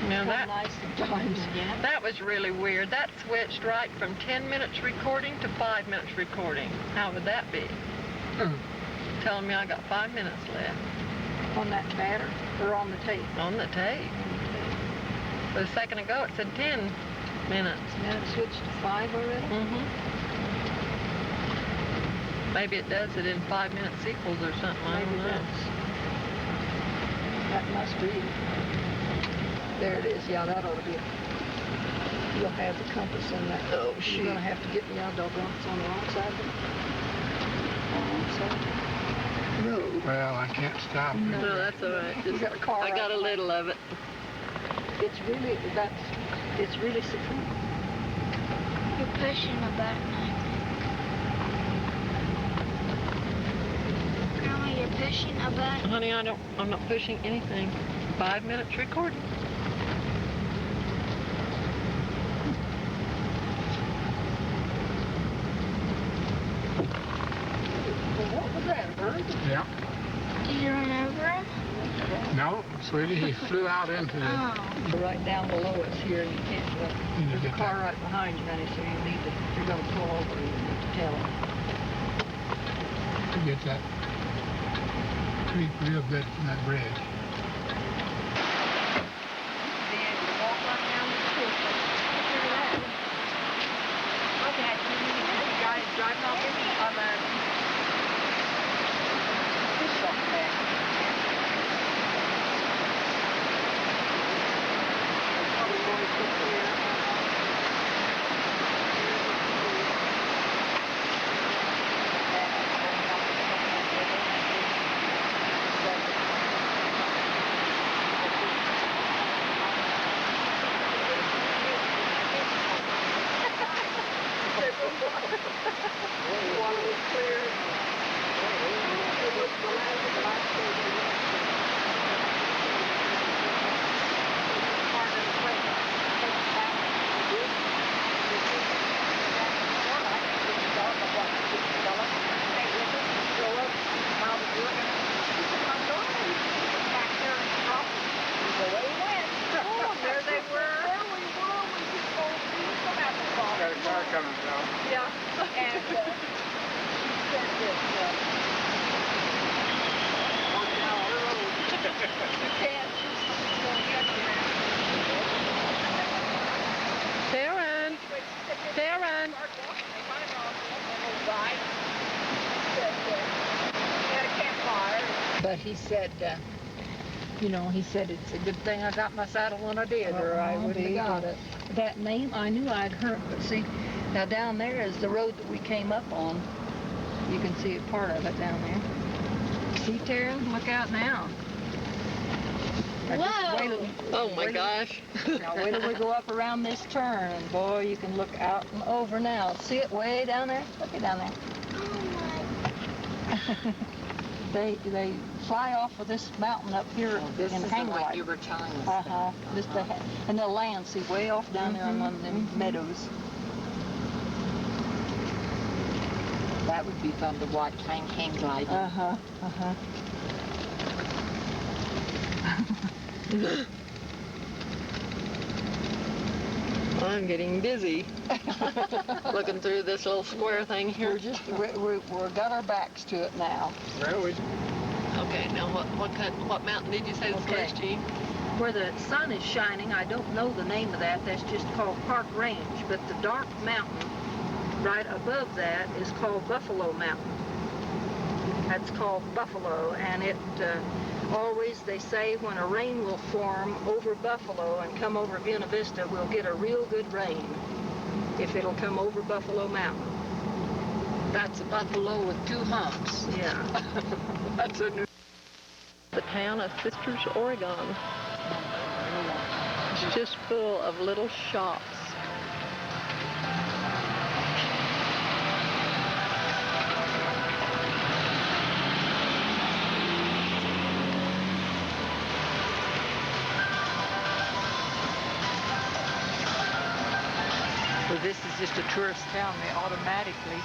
Now Nice that was really weird. That switched right from 10 minutes recording to 5 minutes recording. How would that be? Telling me I got 5 minutes left. On that batter or on the tape? On the tape. But a second ago it said 10 minutes. Now it switched to 5 already? Mm-hmm. Maybe it does it in 5 minute sequels or something. I don't know. That must be. There it is. Yeah, that ought to be. You'll have the compass in that. Oh, shoot. You're going to have to get me out, doggone. It's on the wrong side. Road. Well, I can't stop. No, that's all right. You got a car. I got a little of it. It's really secure. You're pushing a button. Grandma, you're pushing a button. Honey, I'm not pushing anything. 5 minutes recording. Yeah. Did you run over him? No, sweetie, he flew out into the... Oh. Right down below us here, and you can't look. You There's a get car that. right behind you, honey, so you need to, if you're gonna pull over, you need to tell him. To get that creek real good from that bridge. Driving off on the fish shop there. Water was clear. It was the last part of the place. There they were. There we were. We just told you some applesauce. Got a car coming down. Yeah, and she said that, on down the road, you can't get there. Darren! Darren! But he said, you know, he said it's a good thing I got my saddle when I did, or I wouldn't have got it. That name I knew I'd heard, but see, now down there is the road that we came up on. You can see a part of it down there. See, Taryn? Look out now. Now just wait till- Oh my wait till- gosh. Now wait till we go up around this turn, and boy, you can look out and over now. See it way down there? Look it down there. They fly off of this mountain up here This in is the one Hangline. you were telling us Uh-huh. about. And they'll land, see, way off down there on one of them meadows. That would be fun to watch hang gliding. Uh-huh, uh-huh. I'm getting dizzy. Looking through this little square thing here. We've got our backs to it now. Well, we... Okay, now what mountain did you say this Okay. was, Gene? Where the sun is shining, I don't know the name of that. That's just called Park Range. But the dark mountain right above that is called Buffalo Mountain. That's called Buffalo, and it always, they say, when a rain will form over Buffalo and come over Buena Vista, we'll get a real good rain if it'll come over Buffalo Mountain. That's a buffalo with two humps. Yeah. That's a new... The town of Sisters, Oregon. It's just full of little shops. Well, this is just a tourist town. They automatically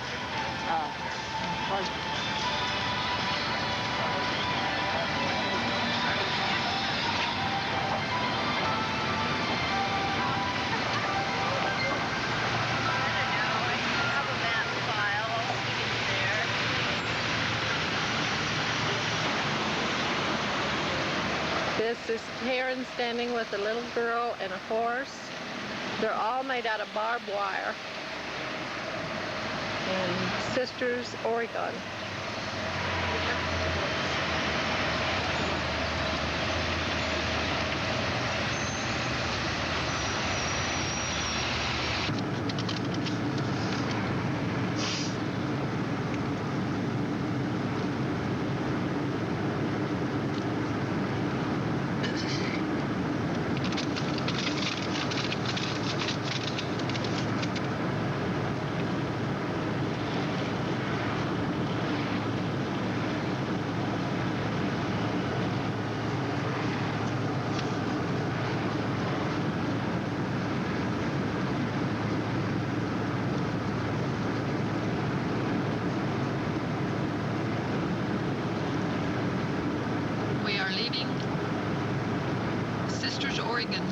This is Taryn standing with a little girl and a horse. They're all made out of barbed wire. In Sisters, Oregon. Sisters, Oregon.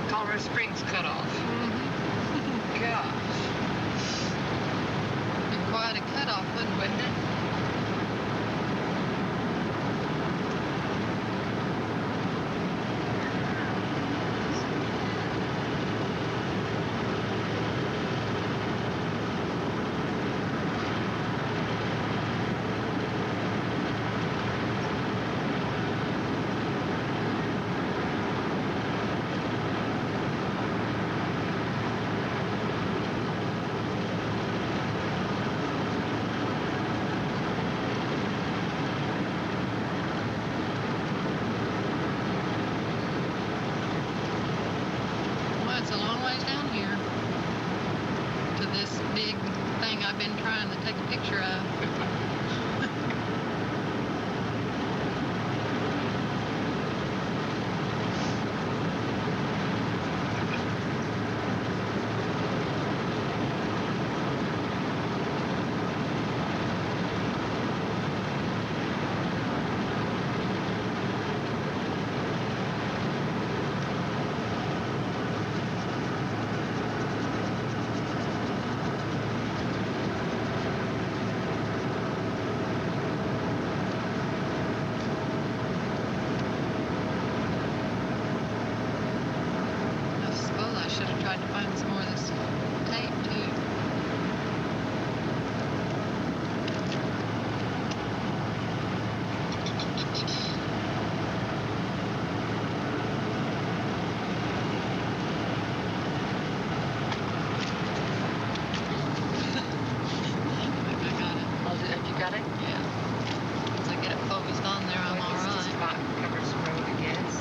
Colorado Springs cut off. Gosh. Be quite a cutoff, wouldn't it? It's a long ways down here to this big thing I've been trying to take a picture of. Tried to find some more of this tape too. I got it. Oh, have you got it? Yeah. Once I get it focused on there, I'm all right. Just about covers the road, I guess.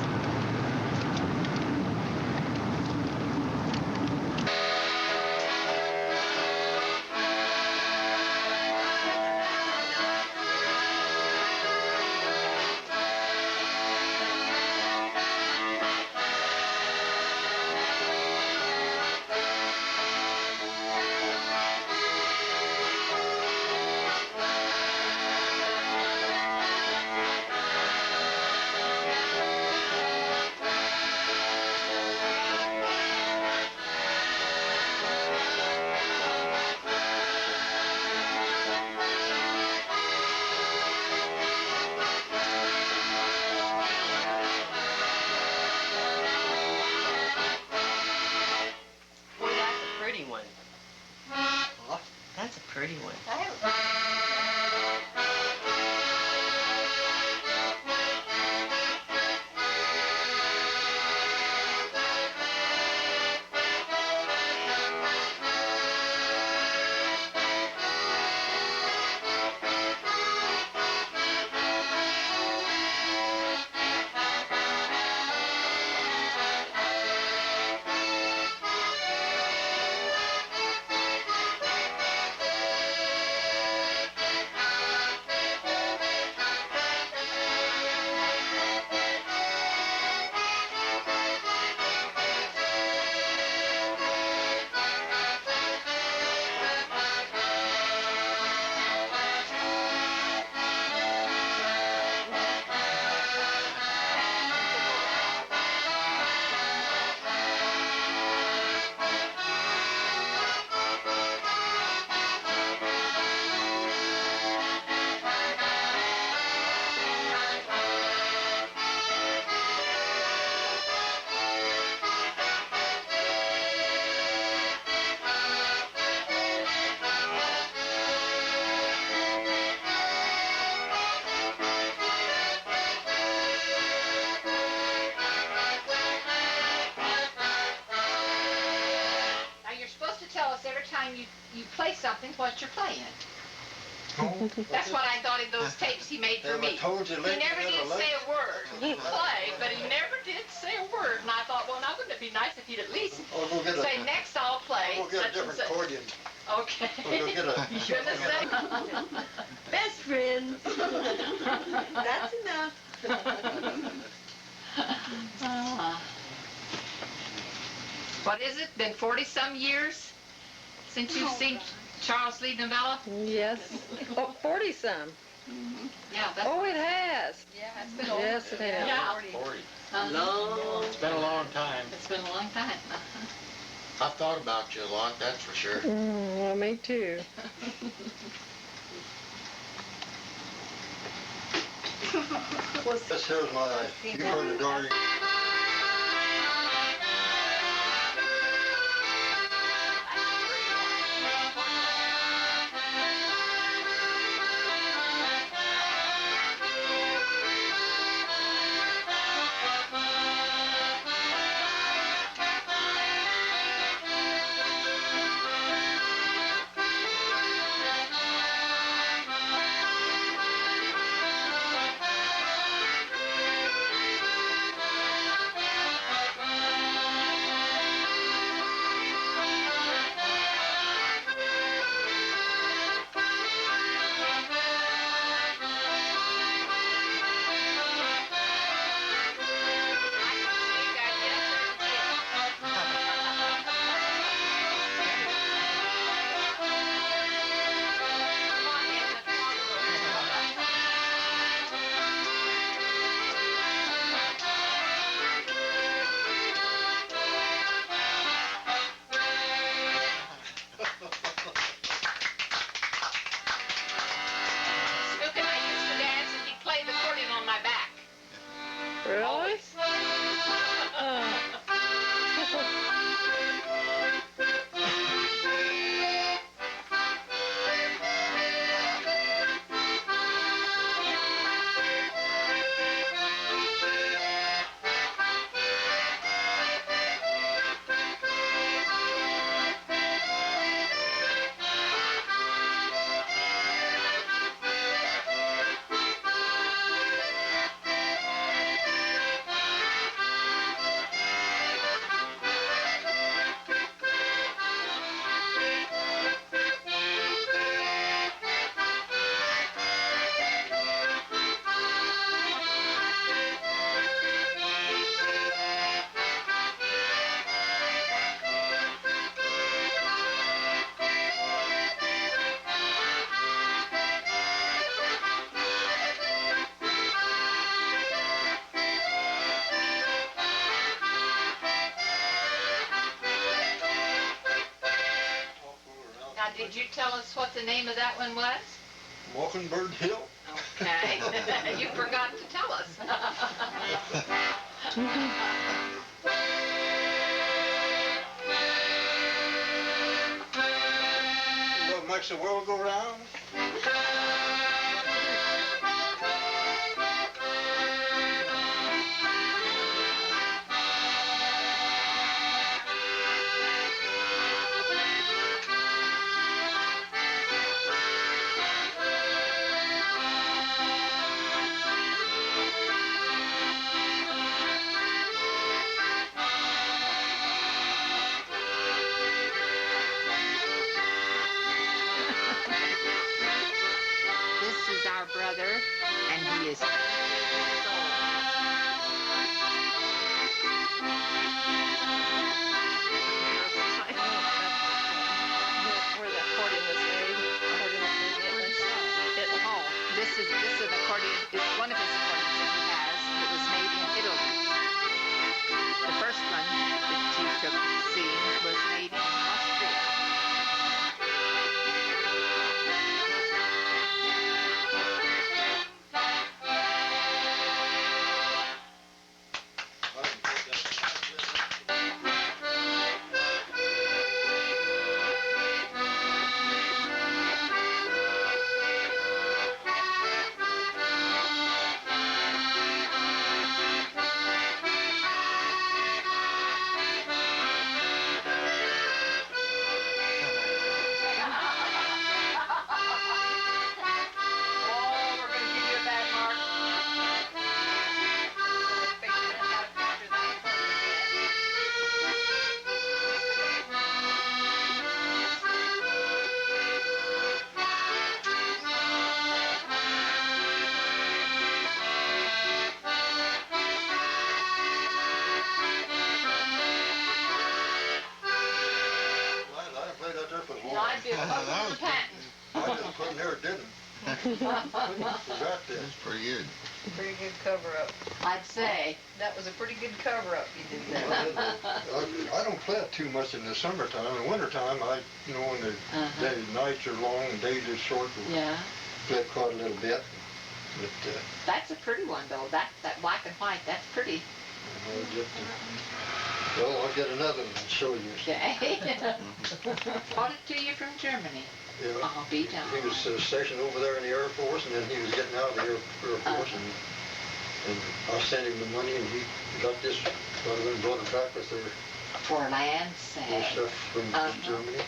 That's a pretty one. time you play something, what you're playing. Oh, That's what I thought of those tapes he made for Have I me. told you He lately never that I did like say a word. He played, but he never did say a word. And I thought, well, now wouldn't it be nice if he'd at least I'll go get say, next I'll play I'll go get a such and different such. accordion. Okay. I'll go get a... Goodness sake. Best friends. That's enough. What is it? Been 40-some years since you've seen Charles Lee Novella? Yes. Oh, 40-some. Yeah, that's... Oh, it has. Yeah, it's been old. Yes, it has. Yeah. 40. Long. It's been a long time. It's been a long time. I've thought about you a lot, that's for sure. Well, me too. This here's my... You heard the darling... Really? Now, did you tell us what the name of that one was? Mockingbird Hill. Okay. You forgot to tell us. What makes the world go round? That'd be a close to patent. I just put in there, didn't. Forgot this. That's pretty good. Pretty good cover-up. I'd say. That was a pretty good cover-up you did there. I don't play it too much in the summertime. In the wintertime, when the nights are long and days are short, Yeah. play quite a little bit. But, That's a pretty one, though. That black and white, that's pretty. well, I'll get another one and show you. Okay. Brought it to you from Germany. Yeah. I'll be down. He was stationed over there in the Air Force, and then he was getting out of the Air Force, and I sent him the money, and he got this, got it and brought it back with their For land's sake. stuff from Germany.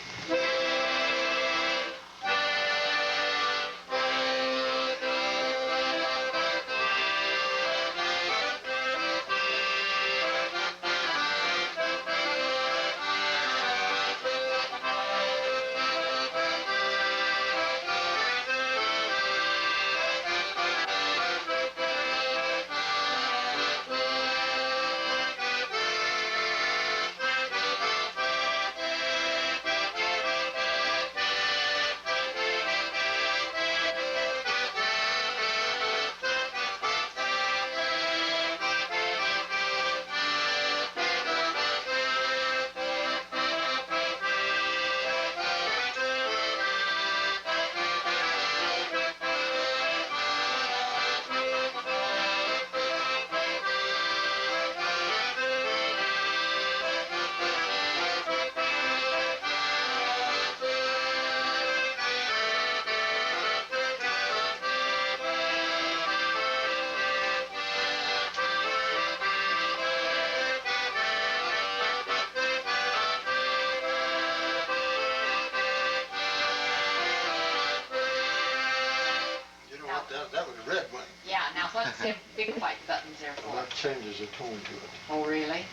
That was a red one. Yeah, now what's them big white buttons there Well, for? that changes the tone to it. Oh, really?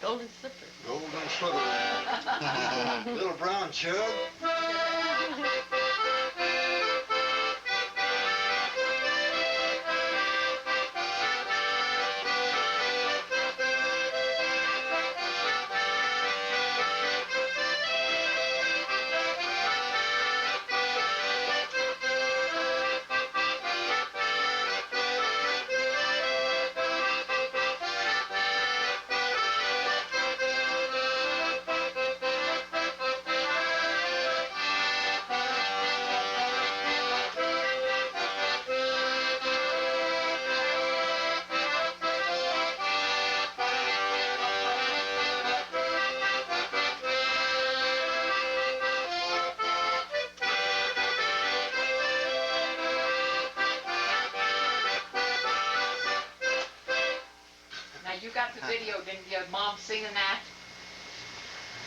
Golden slipper. Golden slipper. Little brown jug. Now, you got the video, didn't you, of Mom singing that?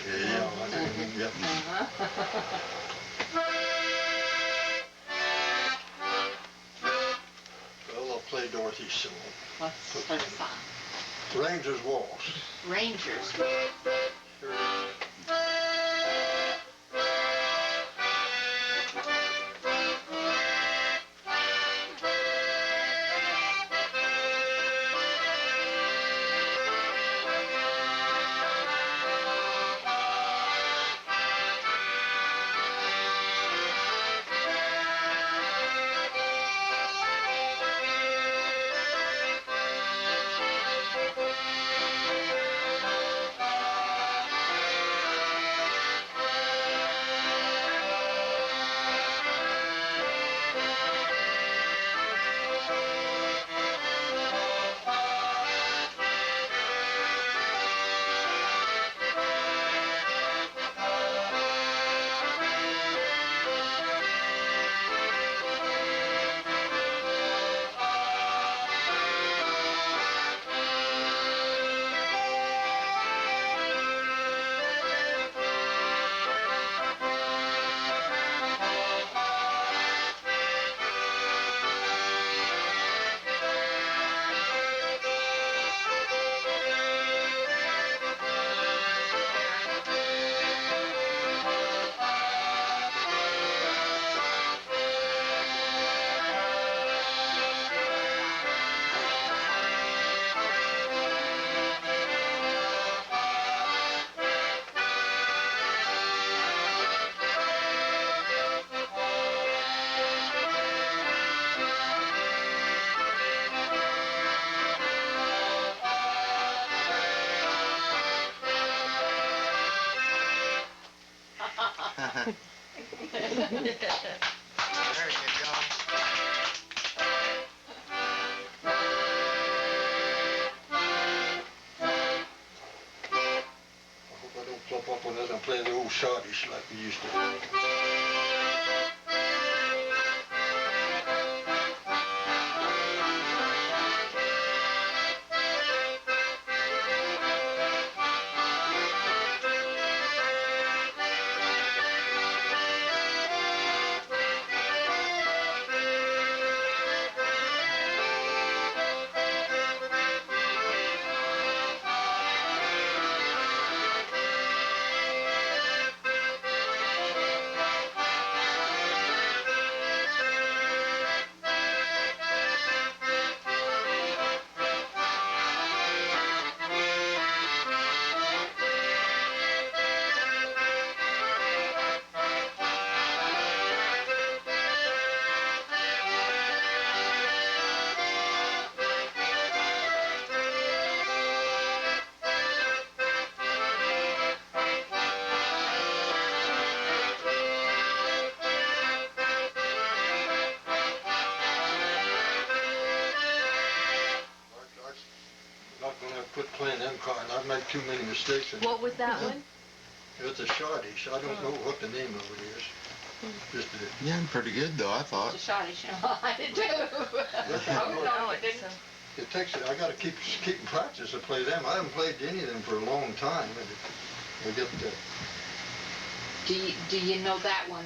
Yeah, I think, yep. Well, I'll play Dorothy's song. What's her song? Ranger's Waltz. Rangers. Here it is. old shottish like we used to. Not when I quit playing them cards, I make too many mistakes. What was that one? It's a shottish. I don't know what the name of it is. Just a, Yeah, I'm pretty good though, I thought. It's a shoddy show. I did too. it takes, I gotta keep practice to play them. I haven't played any of them for a long time. I get Do you know that one?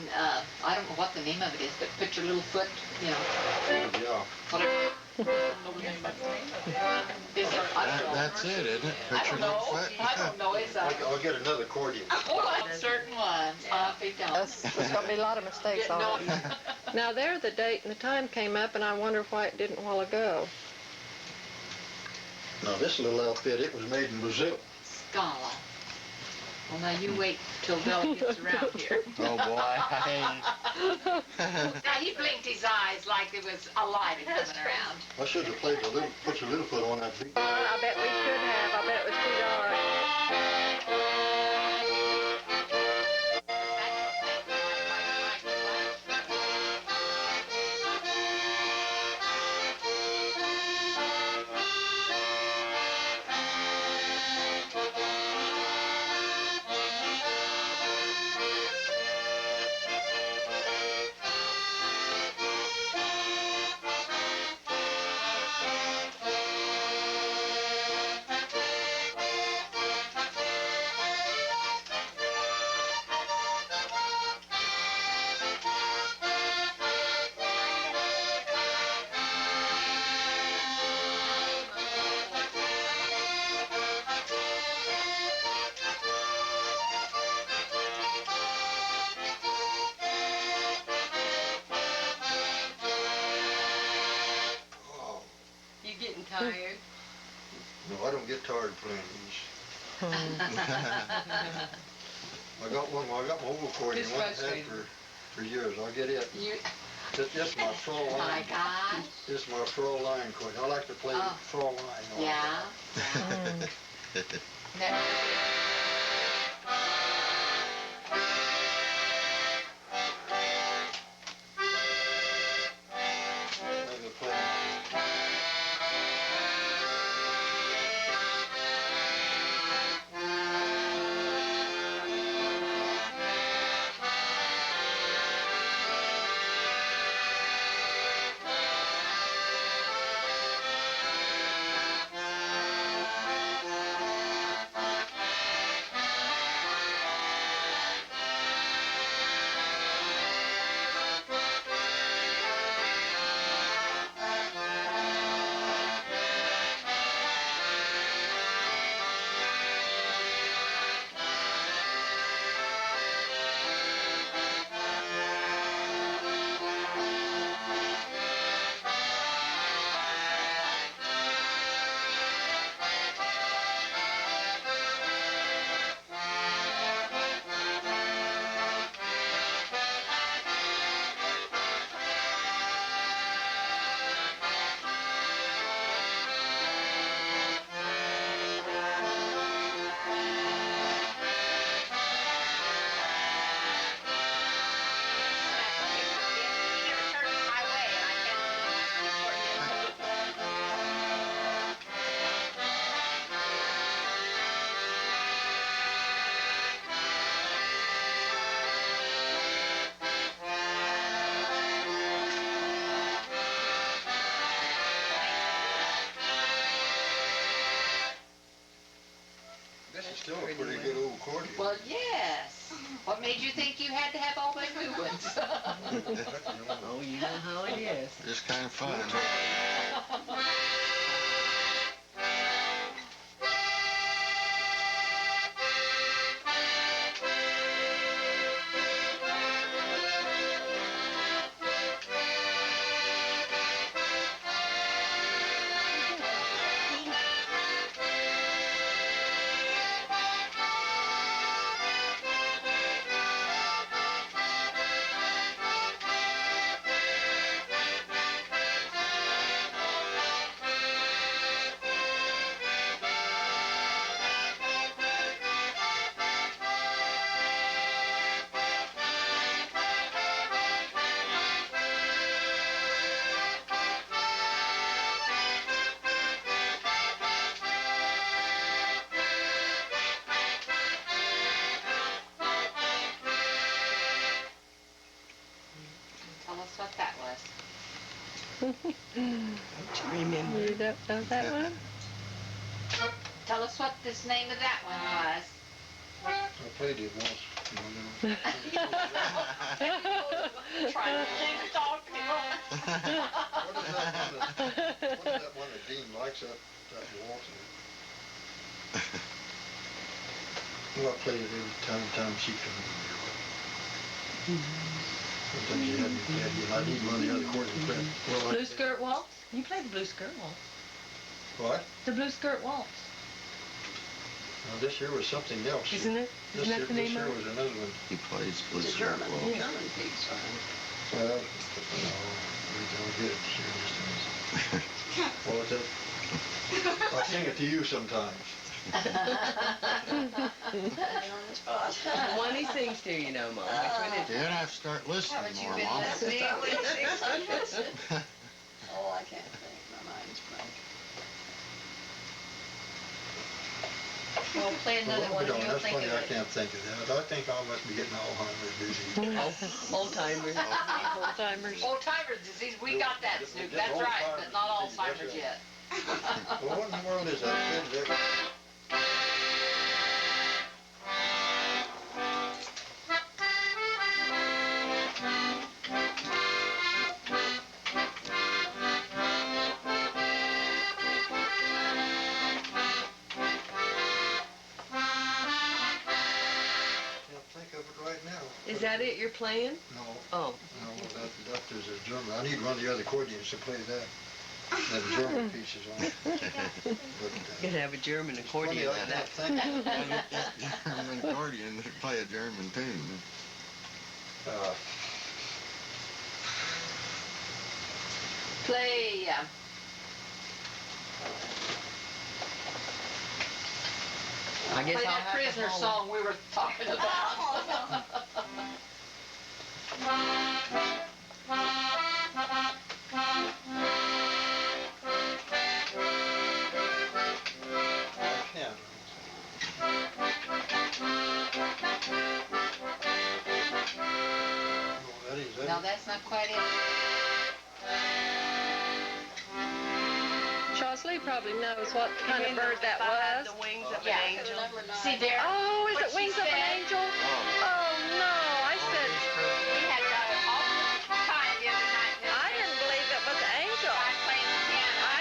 I don't know what the name of it is, but put your little foot, you know, yeah. whatever. That's it, isn't it? I Put your don't know. little foot. I don't know. It's I'll get another accordion. certain ones. They don't. There's gonna be a lot of mistakes Yeah, no. already. Now there the date and the time came up and I wonder why it didn't a while ago. Now this little outfit, it was made in Brazil. Scala. Well, now you wait till Bill gets around here. Oh boy. Now he blinked his eyes like it was a light coming around. I should have played the little, put your little foot on that beat. I bet we should have. I bet it was too dark. Oh, You getting tired? no, I don't get tired playing these. I got one, I got my old accordion, It's one I've had frustrating. for years. I'll get it. This my Frau Oh my line. gosh. This is my Frau line accordion. I like to play Oh. Frau line. Yeah. That- Maybe play. still a pretty good old accordion. Well, yes. What made you think you had to have all them new ones? Oh, you know how it is. Just kind of fun. Tell us what that was. Remember. You don't know that one? Tell us what this name of that one was. I played it once. Trying to think, talking. What is that one that Dean likes, that waltz? Well, I played it every time she comes in here. Sometimes you have me, I need one of the other accordion players. Well, Blue skirt waltz? You play the blue skirt waltz. What? The blue skirt waltz. Now, this here was something else. Isn't it? Isn't that the name This of here it? was another one. He plays blue It's a skirt German, waltz. German piece, right? Well, no, we don't get it here in just a minute. What was that? I sing it to you sometimes. Put me on the spot. The one he sings to, you know, Mom. Which one is it? You're gonna have to start listening Haven't you more, been Mom. listening? Oh, I can't think. My mind's blank. We'll play another one. Well, You'll that's think funny, of I it. can't think of that. I think I must be getting Alzheimer's disease. Old timers. Old-timers. Alzheimer's disease, we got that, Snoop. That's right, but not Alzheimer's yet. Well, what in the world is that? Kid there? Can't think of it right now. Is that it you're playing? No, Oh. no, that is a German. I need one of the other accordions to play that. That German pieces on it. But, You could have a German accordion funny, I on can't that. think of it. Well, get that German accordion to play a German tune. Play, I guess play I'll that have to prisoner follow. song we were talking about. I can't. No, that is, No, that's not quite it. Charles Lee probably knows what kind of bird that was. The wings of Yeah. an angel. See there? Oh, is What it she Wings of an said? Angel? Oh, no, I said, We had all the time the other night. I didn't believe it was an angel. I playing the piano.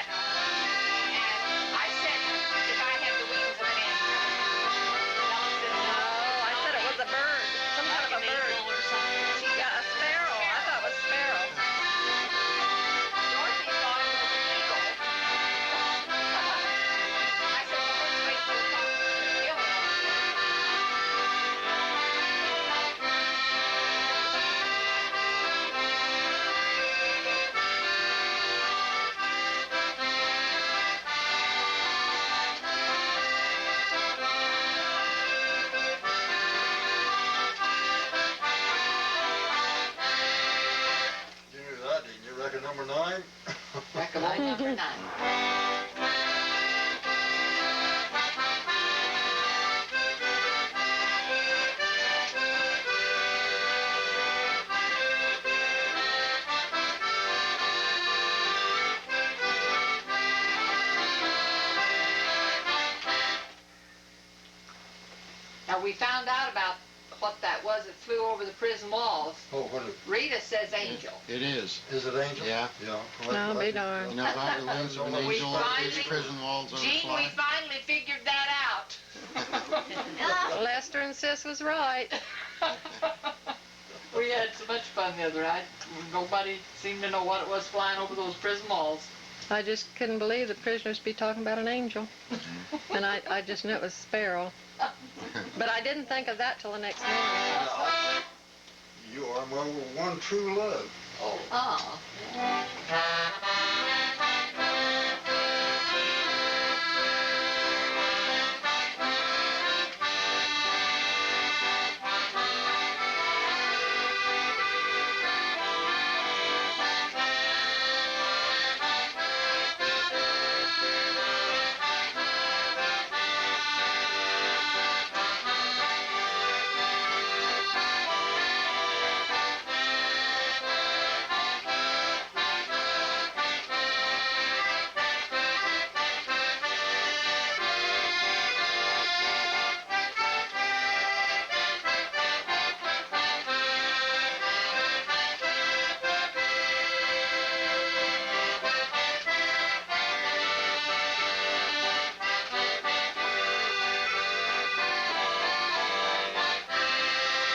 And I said, if I had the wings of an angel. Ellen said, No, I said it was a bird, some kind of a bird. Yeah, a sparrow. I thought it was sparrow. Dorothy thought it was an eagle. I said, well, let's wait till we talk to Bill. You knew that, didn't you? Record number 9? Record number 9. we found out about what that was that flew over the prison walls. Oh, what is Rita says angel. It is. it, Angel? Yeah. Yeah. I'll be darned. You know about the wings of an We angel finally- these prison walls Gene, we overfly? finally figured that out. Lester and Sis was right. We had so much fun the other night. Nobody seemed to know what it was flying over those prison walls. I just couldn't believe the prisoners be talking about an angel. And I just knew it was a sparrow. But I didn't think of that till the next morning. You are my one true love. Oh.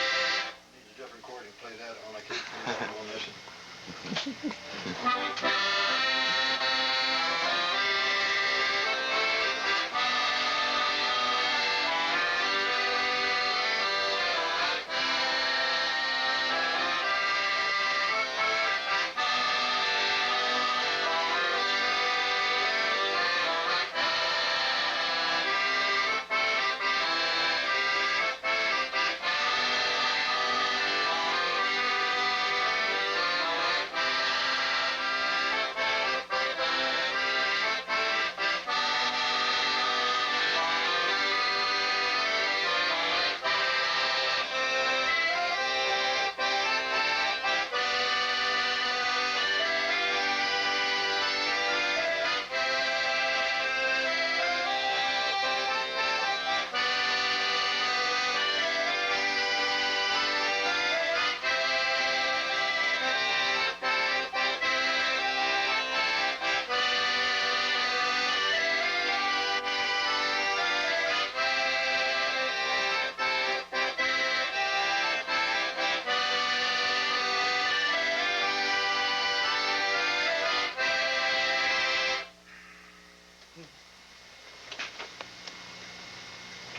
Needs a different chord to play that on. I can't play that on this.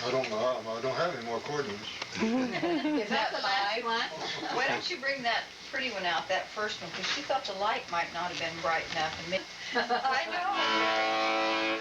I don't have any more accordions. Is that the last one? Why don't you bring that pretty one out, that first one, because she thought the light might not have been bright enough. I know.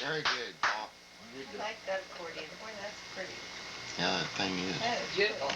Very good, Paul. I like that accordion. Boy, that's pretty. Yeah, that thing is. That is beautiful.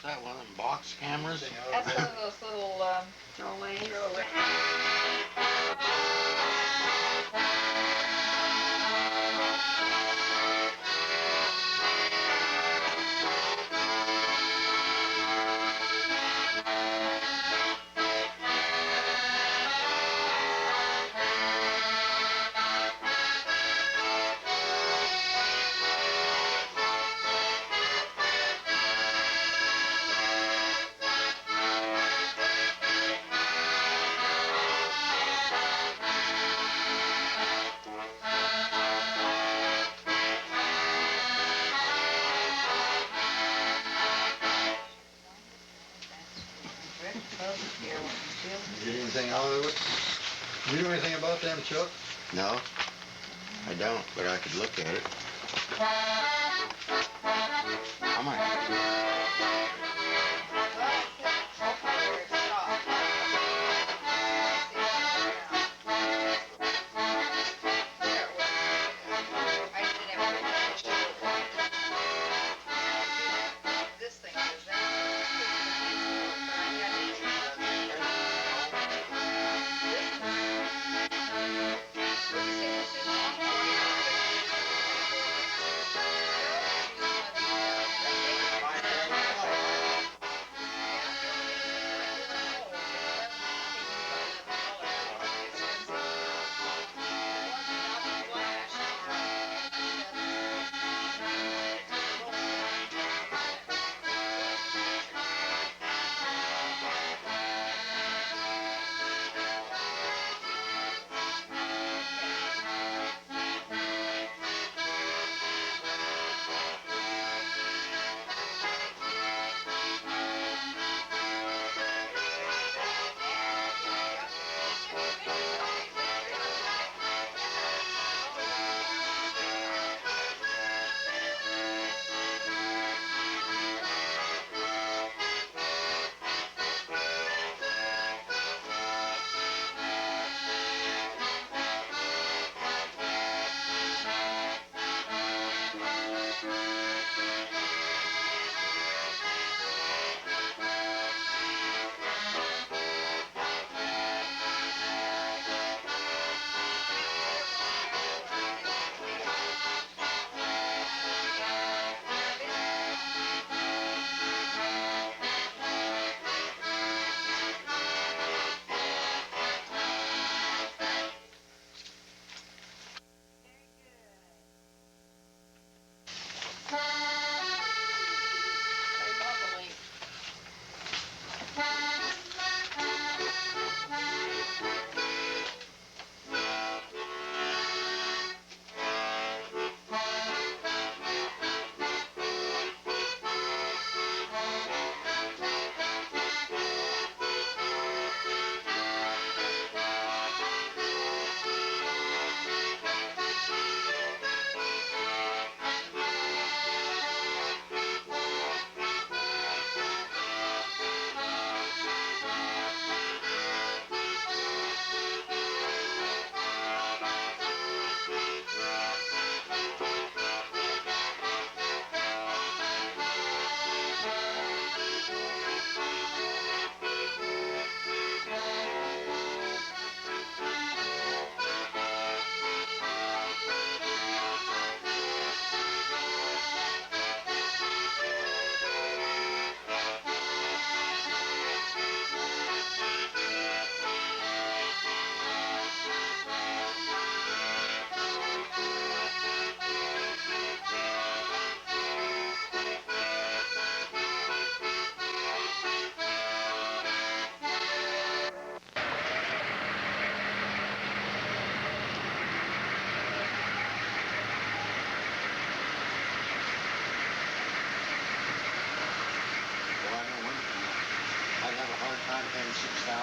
That one of them box cameras? That's one of those little, throwaways. You get anything out of it? You know anything about them, Chuck? No, I don't, but I could look at it. I might. Find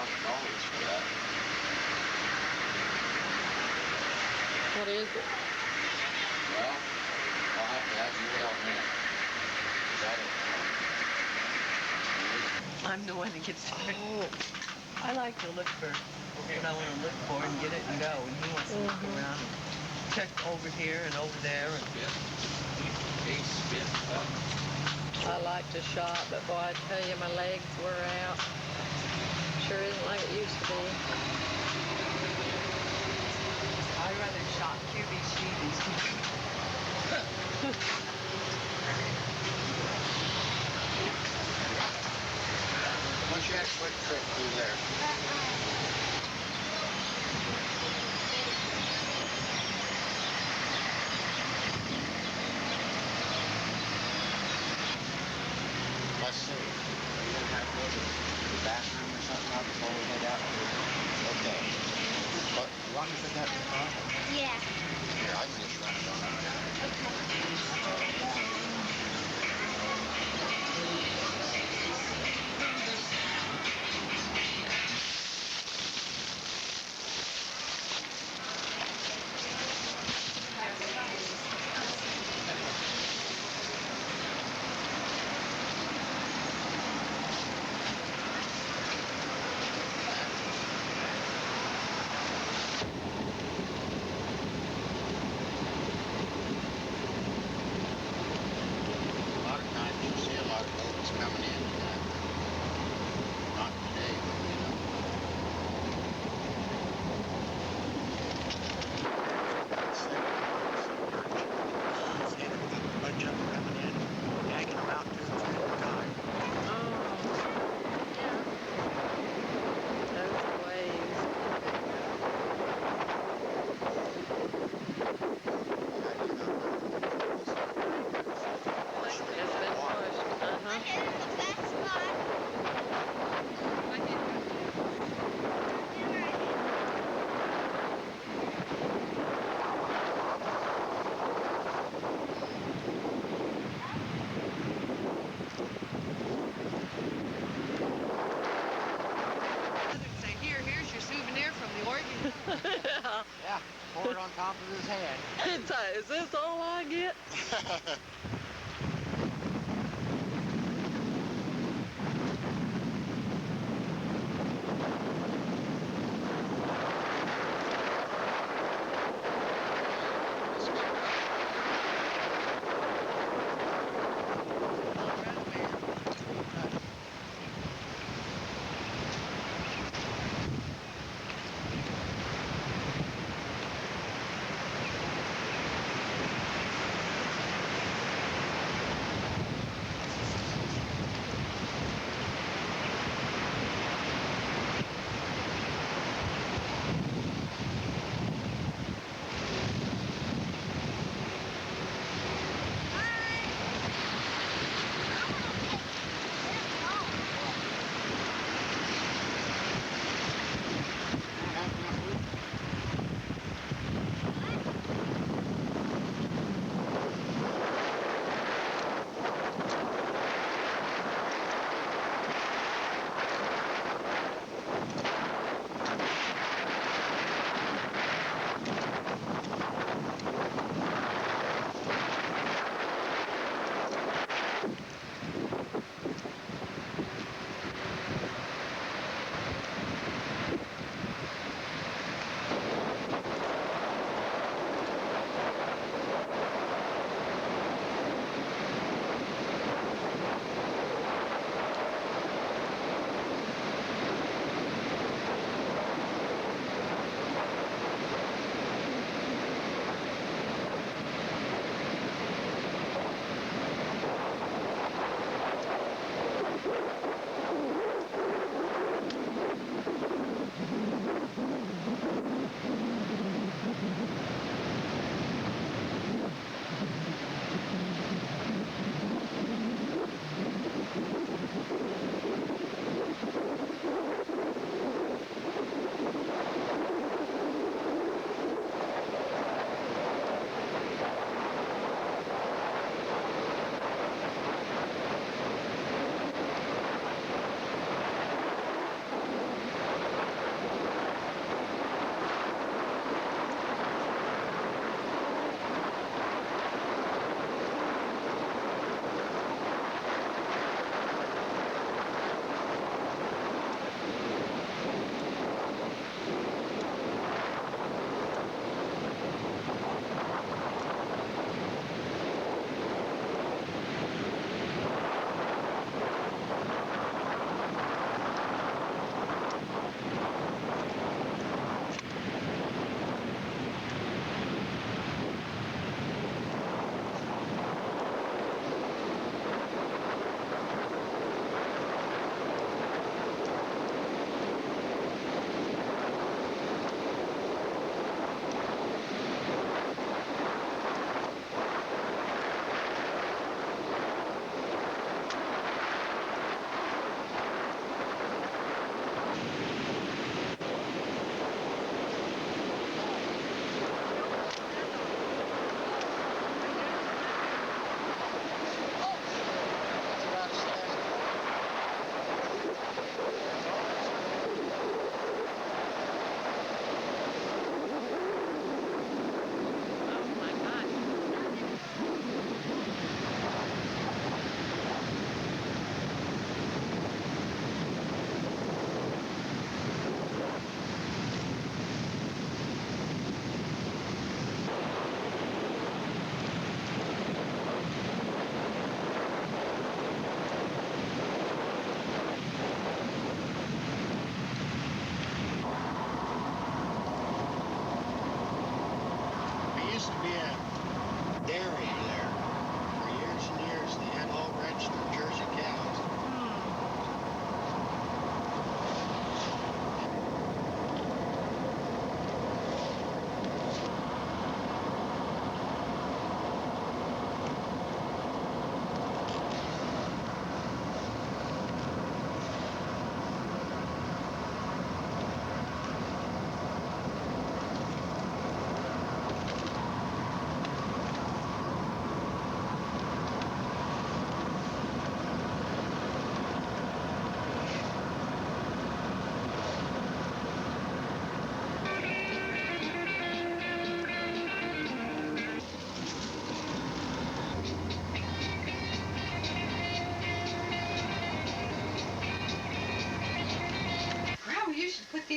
$1,000 for that. What is it? Well, I'll have to have you tell me. 'Cause I don't know. I'm the one that gets to I like to look for what I want to look for and get it and go. And he wants to look around and check over here and over there. And I like to shop, but boy, I tell you, my legs wear out. Sure isn't like it used to be. I'd rather shop QVC than see. Once you had a quick trip through there. Let's see. Are you gonna have to go to the bathroom or something out before we head out? Okay. But you want me to put that in the car? Yeah. Here, I can just run it on out there. A lot of times you see a lot of boats coming in. Not today, but you know. See a bunch of them coming in, tagging them out 2 or 3 at a time. Those waves. It's been pushed. Say, here's your souvenir from the Oregon. Yeah, pour it on top of his head. Is this all I get?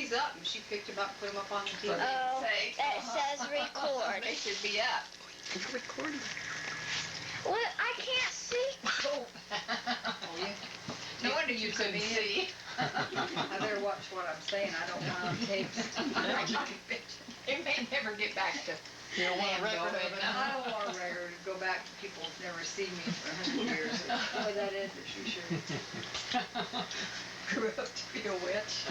he's up, and she picked him up, put him up on the TV. Oh, that says record. They should be up. It's recording. What? I can't see. Oh. No wonder you couldn't see. I better watch what I'm saying, I don't want on tapes. It may never get back to. You don't want a record of it? I don't want a record to go back to people who've never seen me for 100 years. Boy, that is for sure. Grew up to be a witch.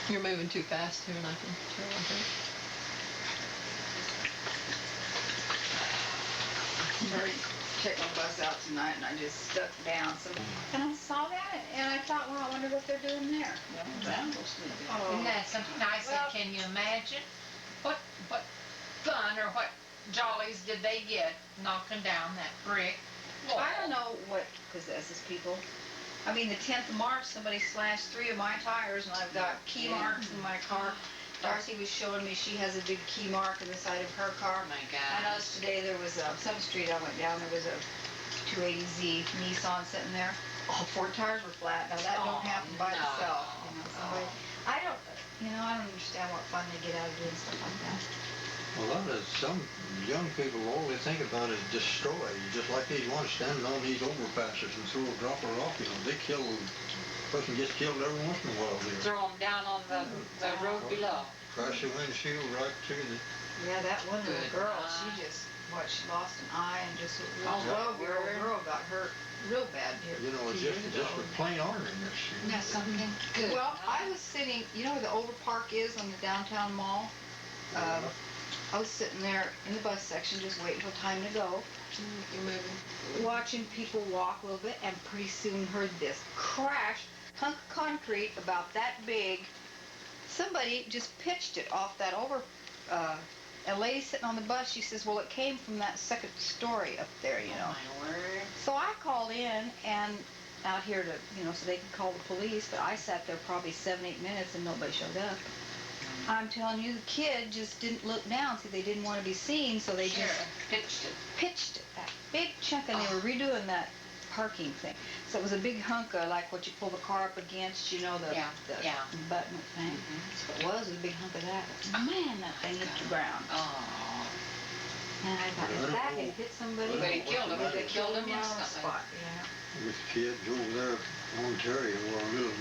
You're moving too fast here, and I can tell, I think. Started to check my bus out tonight and I just stuck down some, and I saw that and I thought, well, I wonder what they're doing there. Isn't that something? I said, can you imagine? What fun or what jollies did they get knocking down that brick wall? I don't know what possesses people. I mean, the 10th of March, somebody slashed 3 of my tires and I've got key marks in my car. Darcy was showing me she has a big key mark in the side of her car. Oh my I God. noticed today there was some street I went down, there was a 280Z Nissan sitting there. All 4 tires were flat. Now that don't happen by no. itself. You know, somebody, I don't understand what fun they get out of doing stuff like that. A lot of some young people, all they think about is destroy. Just like these ones standing on these overpasses and throw a drop of rock, they kill. Person gets killed every once in a while here. Throw them down on the road below. Crash the windshield right through the... Yeah, that one little Good girl, God. she lost an eye and just a real 12-year-old girl got hurt real bad here. You know, it's just with plain ornery in this shit. Yeah, something. Good. Well, I was sitting, you know where the Over Park is on the downtown mall? I was sitting there in the bus section just waiting for time to go. You're moving. Watching people walk a little bit, and pretty soon heard this crash, hunk of concrete about that big. Somebody just pitched it off that a lady sitting on the bus, she says, well, it came from that second story up there, you know. Oh my word. So I called in and out here to, so they could call the police, but I sat there probably 7-8 minutes and nobody showed up. I'm telling you, the kid just didn't look down. See, they didn't want to be seen, so they just pitched it, that big chunk, and they were redoing that parking thing. So it was a big hunk of like what you pull the car up against, the button thing. So it was a big hunk of that. Man, that thing hit the ground. Oh. And I thought, if that had hit somebody, But he killed him. They killed him on the instantly. spot. Yeah. This kids over there in Ontario were a little...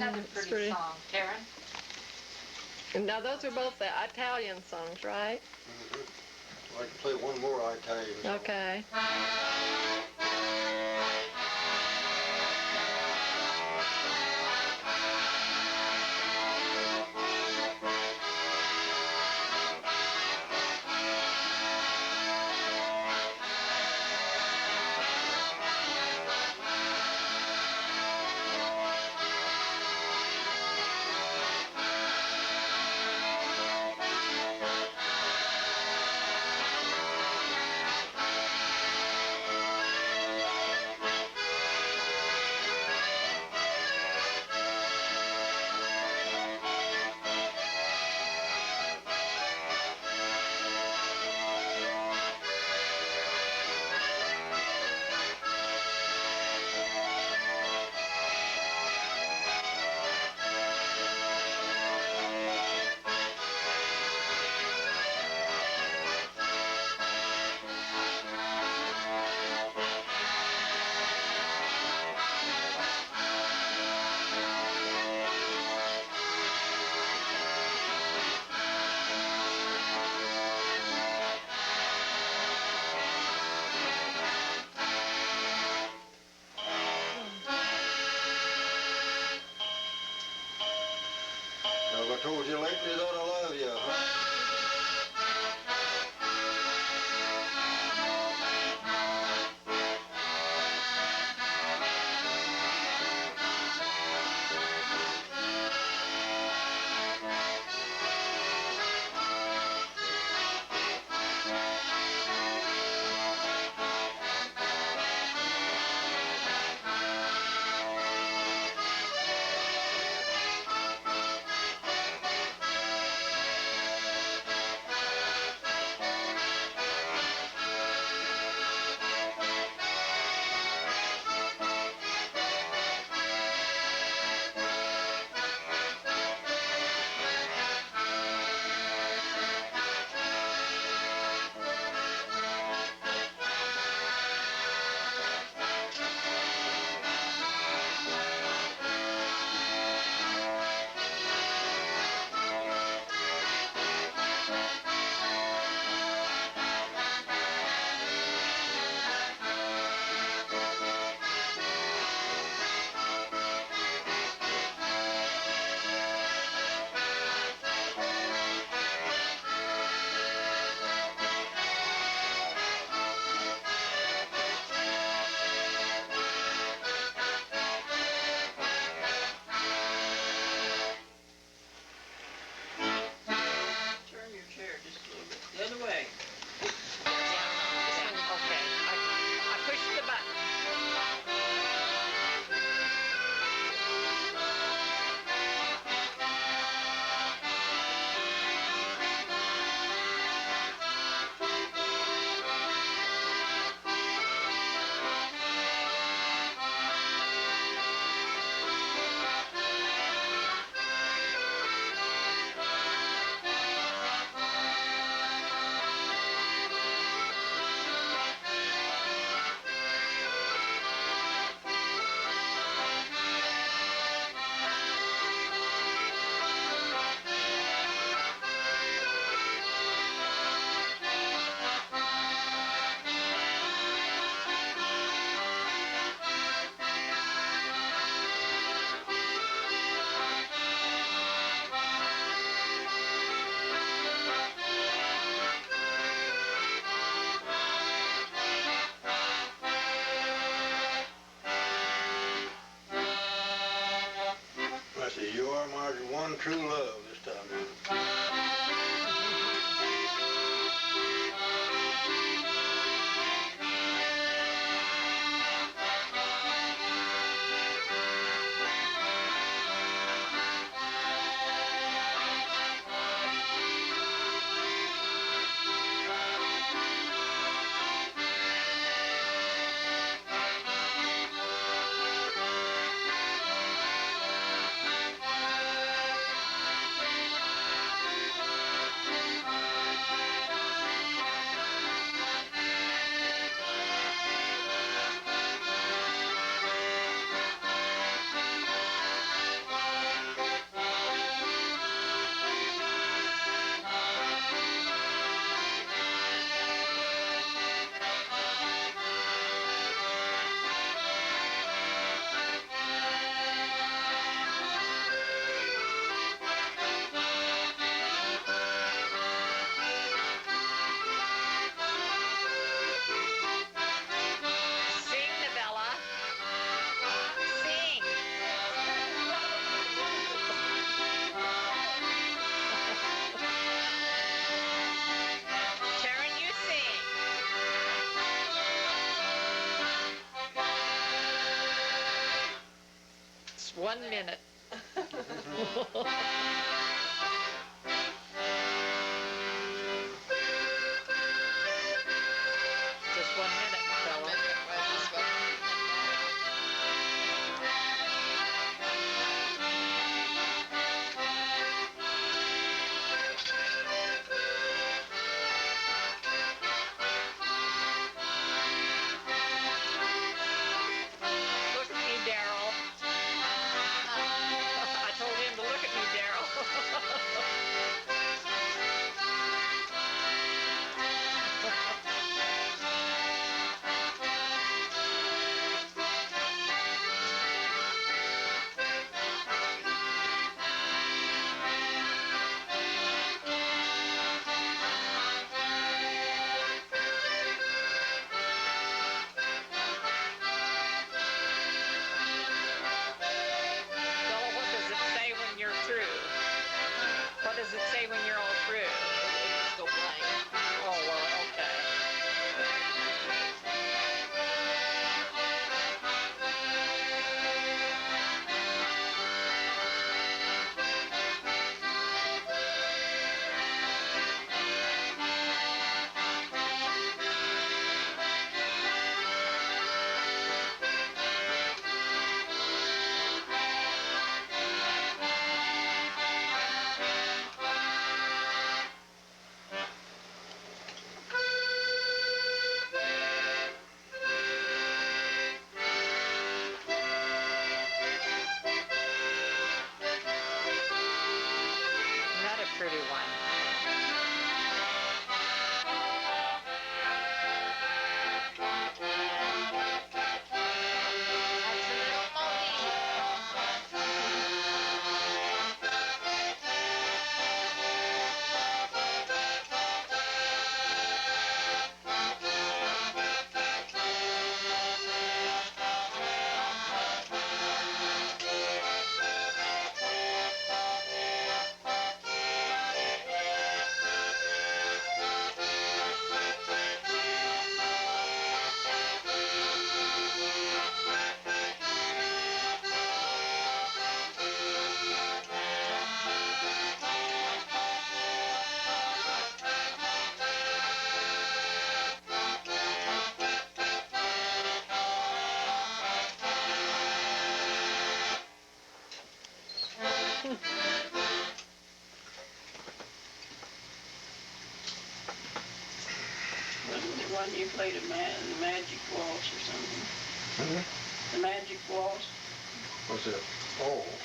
another It's pretty pretty. song, Taryn. And now those are both the Italian songs, right? I can play one more Italian song. Okay. Have I told you lately that I love you, huh? Turn your chair just a little bit the other way. Okay. I pushed the button. I say, you are my one true love this time. 1 minute. Just 1 minute, fella. Look at me, Daryl. I told him to look at me, Daryl. Fella, what does it say when you're through? What does it say when you're all through? Just go blank. Oh, well, okay. Not a pretty one. Wasn't the one you played the magic waltz or something? Mhm. The magic waltz? What's that? Oh.